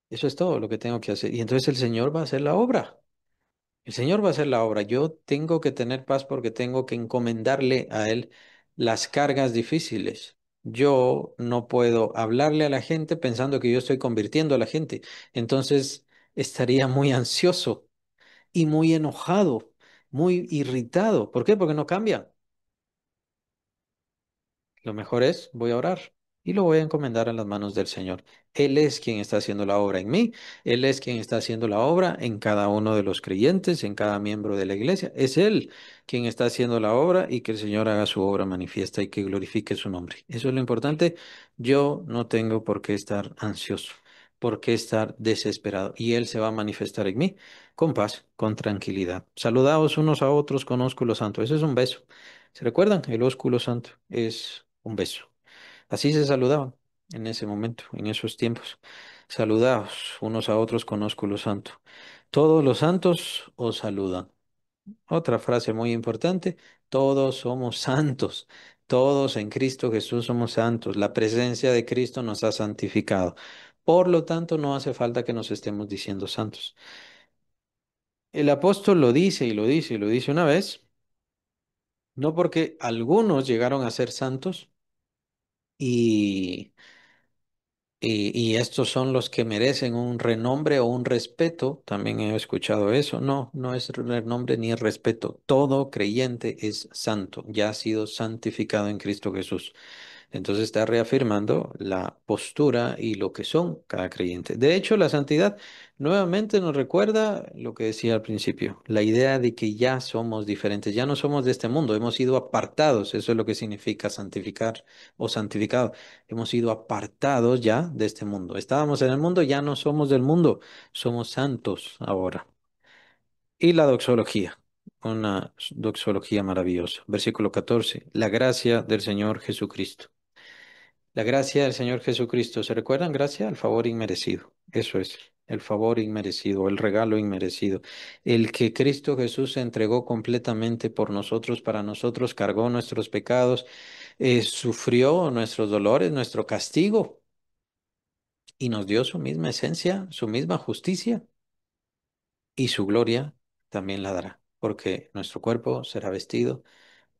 Eso es todo lo que tengo que hacer. Y entonces el Señor va a hacer la obra. El Señor va a hacer la obra. Yo tengo que tener paz porque tengo que encomendarle a Él las cargas difíciles. Yo no puedo hablarle a la gente pensando que yo estoy convirtiendo a la gente. Entonces estaría muy ansioso y muy enojado, muy irritado. ¿Por qué? Porque no cambia. Lo mejor es, voy a orar y lo voy a encomendar en las manos del Señor. Él es quien está haciendo la obra en mí, Él es quien está haciendo la obra en cada uno de los creyentes, en cada miembro de la iglesia. Es Él quien está haciendo la obra y que el Señor haga su obra manifiesta y que glorifique su nombre. Eso es lo importante. Yo no tengo por qué estar ansioso, por qué estar desesperado y Él se va a manifestar en mí con paz, con tranquilidad. Saludaos unos a otros con ósculo santo. Eso es un beso. ¿Se recuerdan? El ósculo santo es un beso. Así se saludaban en ese momento, en esos tiempos. Saludaos unos a otros con ósculo santo. Todos los santos os saludan. Otra frase muy importante, todos somos santos. Todos en Cristo Jesús somos santos. La presencia de Cristo nos ha santificado. Por lo tanto, no hace falta que nos estemos diciendo santos. El apóstol lo dice y lo dice y lo dice una vez, no porque algunos llegaron a ser santos, y, y estos son los que merecen un renombre o un respeto. También he escuchado eso. No, no es renombre ni respeto. Todo creyente es santo, ya ha sido santificado en Cristo Jesús. Entonces está reafirmando la postura y lo que son cada creyente. De hecho, la santidad nuevamente nos recuerda lo que decía al principio, la idea de que ya somos diferentes, ya no somos de este mundo, hemos sido apartados, eso es lo que significa santificar o santificado. Hemos sido apartados ya de este mundo. Estábamos en el mundo, ya no somos del mundo, somos santos ahora. Y la doxología. Una doxología maravillosa. Versículo 14. La gracia del Señor Jesucristo. La gracia del Señor Jesucristo, ¿se recuerdan? Gracia al favor inmerecido. Eso es, el favor inmerecido, el regalo inmerecido. El que Cristo Jesús se entregó completamente por nosotros, para nosotros, cargó nuestros pecados, sufrió nuestros dolores, nuestro castigo y nos dio su misma esencia, su misma justicia y su gloria también la dará, porque nuestro cuerpo será vestido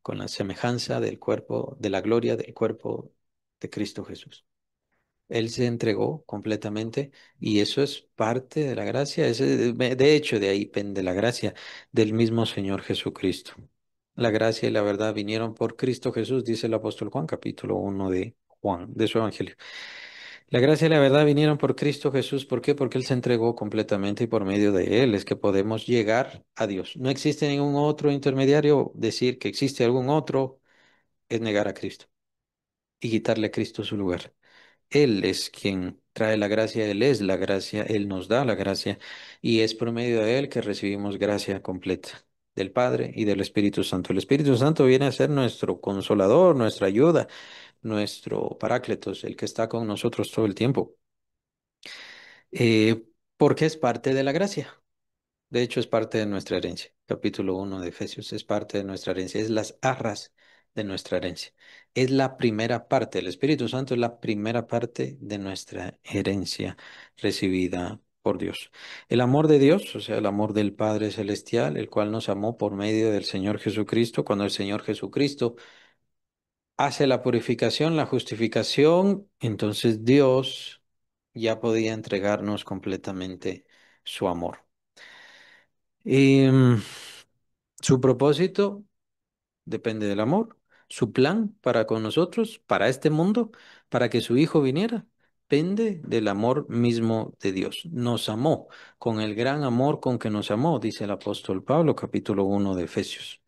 con la semejanza del cuerpo, de la gloria del cuerpo de Cristo Jesús. Él se entregó completamente y eso es parte de la gracia. De hecho, de ahí pende la gracia del mismo Señor Jesucristo. La gracia y la verdad vinieron por Cristo Jesús, dice el apóstol Juan, capítulo 1 de Juan, de su evangelio. La gracia y la verdad vinieron por Cristo Jesús. ¿Por qué? Porque Él se entregó completamente y por medio de Él es que podemos llegar a Dios. No existe ningún otro intermediario. Decir que existe algún otro es negar a Cristo y quitarle a Cristo su lugar. Él es quien trae la gracia, Él es la gracia, Él nos da la gracia y es por medio de Él que recibimos gracia completa del Padre y del Espíritu Santo. El Espíritu Santo viene a ser nuestro consolador, nuestra ayuda, nuestro parácletos, el que está con nosotros todo el tiempo, porque es parte de la gracia. De hecho, es parte de nuestra herencia. Capítulo 1 de Efesios es parte de nuestra herencia, es las arras de nuestra herencia. Es la primera parte, el Espíritu Santo es la primera parte de nuestra herencia recibida por Dios. El amor de Dios, o sea, el amor del Padre Celestial, el cual nos amó por medio del Señor Jesucristo, cuando el Señor Jesucristo hace la purificación, la justificación, entonces Dios ya podía entregarnos completamente su amor. Y su propósito depende del amor. Su plan para con nosotros, para este mundo, para que su Hijo viniera, depende del amor mismo de Dios. Nos amó con el gran amor con que nos amó, dice el apóstol Pablo, capítulo 1 de Efesios.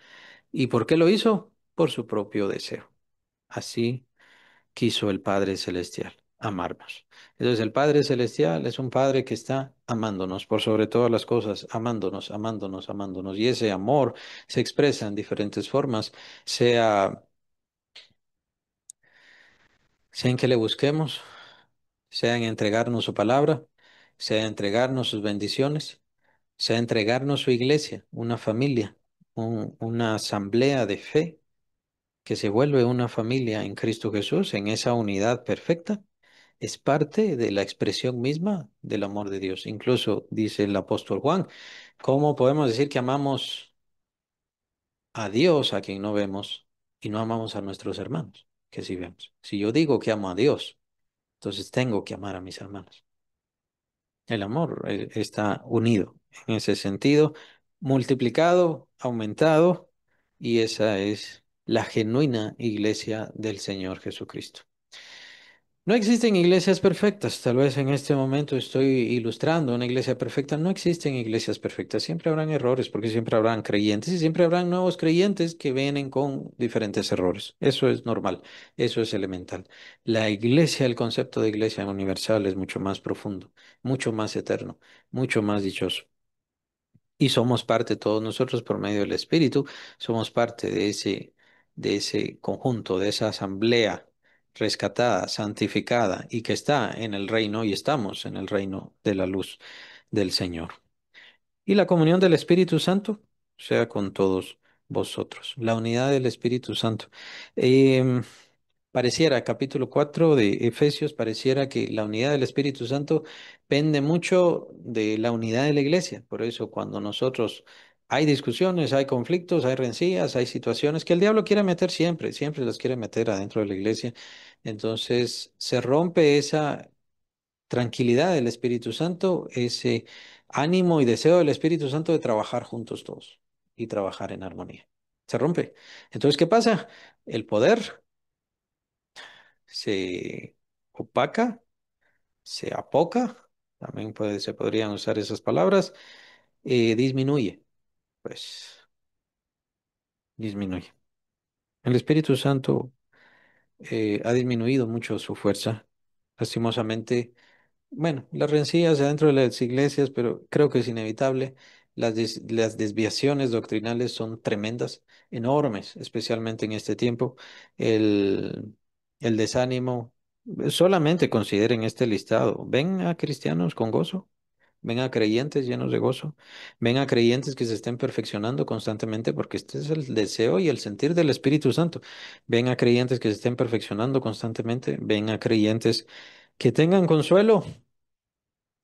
¿Y por qué lo hizo? Por su propio deseo. Así quiso el Padre Celestial, amarnos. Entonces el Padre Celestial es un Padre que está amándonos por sobre todas las cosas, amándonos, amándonos, amándonos. Y ese amor se expresa en diferentes formas, sea, sea en que le busquemos, sea en entregarnos su palabra, sea entregarnos sus bendiciones, sea entregarnos su iglesia, una familia, una asamblea de fe que se vuelve una familia en Cristo Jesús, en esa unidad perfecta, es parte de la expresión misma del amor de Dios. Incluso dice el apóstol Juan, ¿cómo podemos decir que amamos a Dios a quien no vemos y no amamos a nuestros hermanos que sí vemos? Si yo digo que amo a Dios, entonces tengo que amar a mis hermanos. El amor está unido en ese sentido, multiplicado, aumentado, y esa es la genuina iglesia del Señor Jesucristo. No existen iglesias perfectas. Tal vez en este momento estoy ilustrando una iglesia perfecta. No existen iglesias perfectas. Siempre habrán errores porque siempre habrán creyentes y siempre habrán nuevos creyentes que vienen con diferentes errores. Eso es normal. Eso es elemental. La iglesia, el concepto de iglesia universal es mucho más profundo, mucho más eterno, mucho más dichoso. Y somos parte, todos nosotros, por medio del Espíritu, somos parte de ese conjunto, de esa asamblea rescatada, santificada y que está en el reino y estamos en el reino de la luz del Señor. Y la comunión del Espíritu Santo sea con todos vosotros. La unidad del Espíritu Santo. Em, Pareciera, capítulo 4 de Efesios, pareciera que la unidad del Espíritu Santo pende mucho de la unidad de la iglesia. Por eso cuando nosotros hay discusiones, hay conflictos, hay rencillas, hay situaciones que el diablo quiere meter siempre, siempre las quiere meter adentro de la iglesia. Entonces se rompe esa tranquilidad del Espíritu Santo, ese ánimo y deseo del Espíritu Santo de trabajar juntos todos y trabajar en armonía. Se rompe. Entonces, ¿qué pasa? El poder se opaca, se apoca, también se podrían usar esas palabras, disminuye, pues disminuye. El Espíritu Santo ha disminuido mucho su fuerza. Lastimosamente, bueno, las rencillas dentro de las iglesias, pero creo que es inevitable. Las desviaciones doctrinales son tremendas, enormes, especialmente en este tiempo. El, el desánimo, solamente consideren este listado. Ven a cristianos con gozo, ven a creyentes llenos de gozo, ven a creyentes que se estén perfeccionando constantemente, porque este es el deseo y el sentir del Espíritu Santo. Ven a creyentes que se estén perfeccionando constantemente, ven a creyentes que tengan consuelo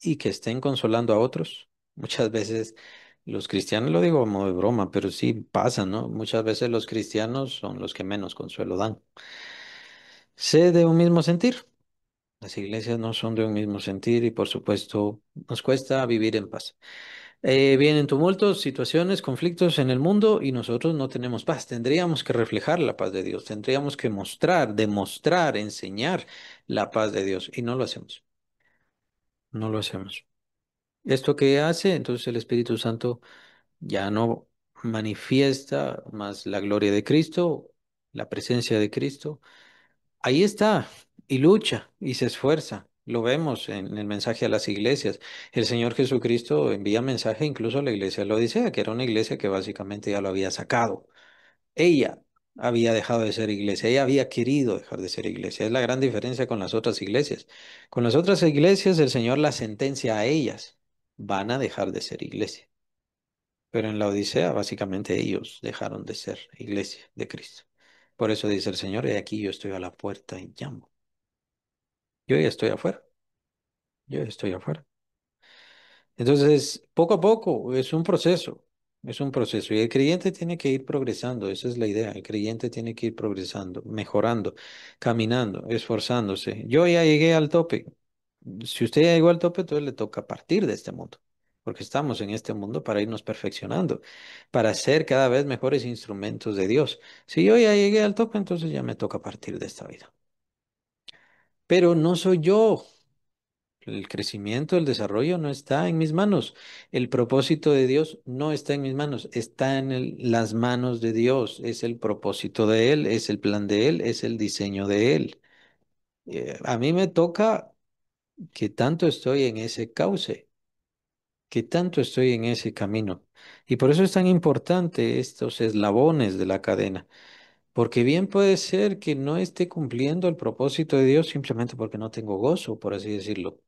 y que estén consolando a otros. Muchas veces los cristianos, lo digo como de broma, pero sí pasa, ¿no? Muchas veces los cristianos son los que menos consuelo dan. Sé de un mismo sentir. Las iglesias no son de un mismo sentir y por supuesto nos cuesta vivir en paz. Vienen tumultos, situaciones, conflictos en el mundo y nosotros no tenemos paz. Tendríamos que reflejar la paz de Dios, tendríamos que mostrar, demostrar, enseñar la paz de Dios y no lo hacemos, no lo hacemos. ¿Esto qué hace? Entonces el Espíritu Santo ya no manifiesta más la gloria de Cristo, la presencia de Cristo. Ahí está, y lucha, y se esfuerza. Lo vemos en el mensaje a las iglesias. El Señor Jesucristo envía mensaje incluso a la iglesia de la Odisea, que era una iglesia que básicamente ya lo había sacado. Ella había dejado de ser iglesia, ella había querido dejar de ser iglesia. Es la gran diferencia con las otras iglesias. Con las otras iglesias el Señor la sentencia a ellas. Van a dejar de ser iglesia. Pero en la Odisea básicamente ellos dejaron de ser iglesia de Cristo. Por eso dice el Señor, y aquí yo estoy a la puerta y llamo. Yo ya estoy afuera, yo ya estoy afuera. Entonces, poco a poco, es un proceso y el creyente tiene que ir progresando, esa es la idea, el creyente tiene que ir progresando, mejorando, caminando, esforzándose. Yo ya llegué al tope. Si usted ya llegó al tope, entonces le toca partir de este mundo, porque estamos en este mundo para irnos perfeccionando, para ser cada vez mejores instrumentos de Dios. Si yo ya llegué al tope, entonces ya me toca partir de esta vida. Pero no soy yo. El crecimiento, el desarrollo no está en mis manos. El propósito de Dios no está en mis manos, está en las manos de Dios. Es el propósito de Él, es el plan de Él, es el diseño de Él. A mí me toca que tanto estoy en ese cauce, que tanto estoy en ese camino. Y por eso es tan importante estos eslabones de la cadena, porque bien puede ser que no esté cumpliendo el propósito de Dios simplemente porque no tengo gozo, por así decirlo.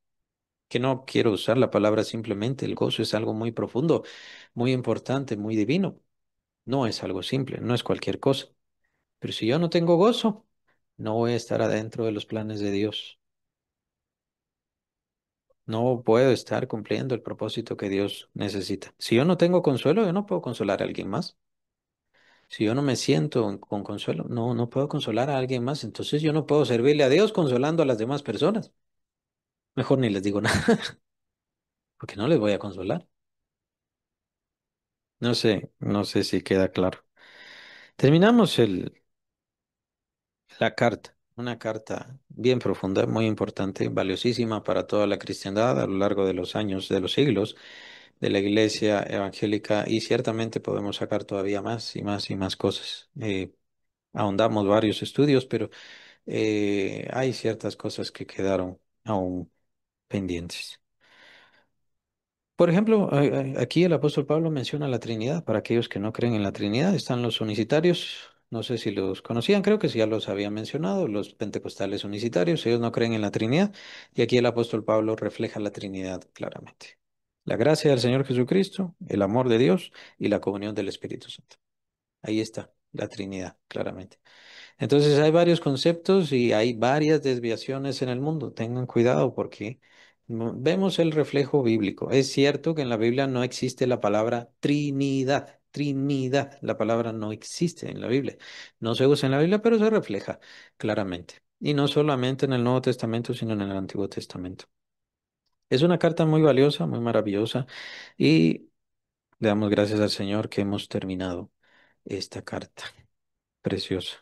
que no quiero usar la palabra simplemente. El gozo es algo muy profundo, muy importante, muy divino. No es algo simple, no es cualquier cosa. Pero si yo no tengo gozo, no voy a estar adentro de los planes de Dios. No puedo estar cumpliendo el propósito que Dios necesita. Si yo no tengo consuelo, yo no puedo consolar a alguien más. Si yo no me siento con consuelo, no puedo consolar a alguien más. Entonces yo no puedo servirle a Dios consolando a las demás personas. Mejor ni les digo nada, porque no les voy a consolar. No sé si queda claro. Terminamos la carta, una carta bien profunda, muy importante, valiosísima para toda la cristiandad a lo largo de los años, de los siglos de la iglesia evangélica y ciertamente podemos sacar todavía más y más y más cosas. Ahondamos varios estudios, pero hay ciertas cosas que quedaron aún pendientes. Por ejemplo, aquí el apóstol Pablo menciona la Trinidad. Para aquellos que no creen en la Trinidad, están los unicitarios. No sé si los conocían, creo que sí ya los había mencionado, los pentecostales unicitarios, ellos no creen en la Trinidad. Y aquí el apóstol Pablo refleja la Trinidad claramente. La gracia del Señor Jesucristo, el amor de Dios y la comunión del Espíritu Santo. Ahí está la Trinidad, claramente. Entonces hay varios conceptos y hay varias desviaciones en el mundo. Tengan cuidado porque vemos el reflejo bíblico. Es cierto que en la Biblia no existe la palabra Trinidad. Trinidad, la palabra no existe en la Biblia. No se usa en la Biblia, pero se refleja claramente. Y no solamente en el Nuevo Testamento, sino en el Antiguo Testamento. Es una carta muy valiosa, muy maravillosa y le damos gracias al Señor que hemos terminado esta carta. Precioso.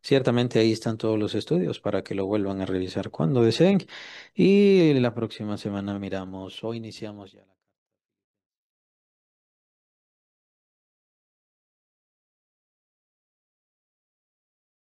Ciertamente ahí están todos los estudios para que lo vuelvan a revisar cuando deseen. Y la próxima semana miramos o iniciamos ya la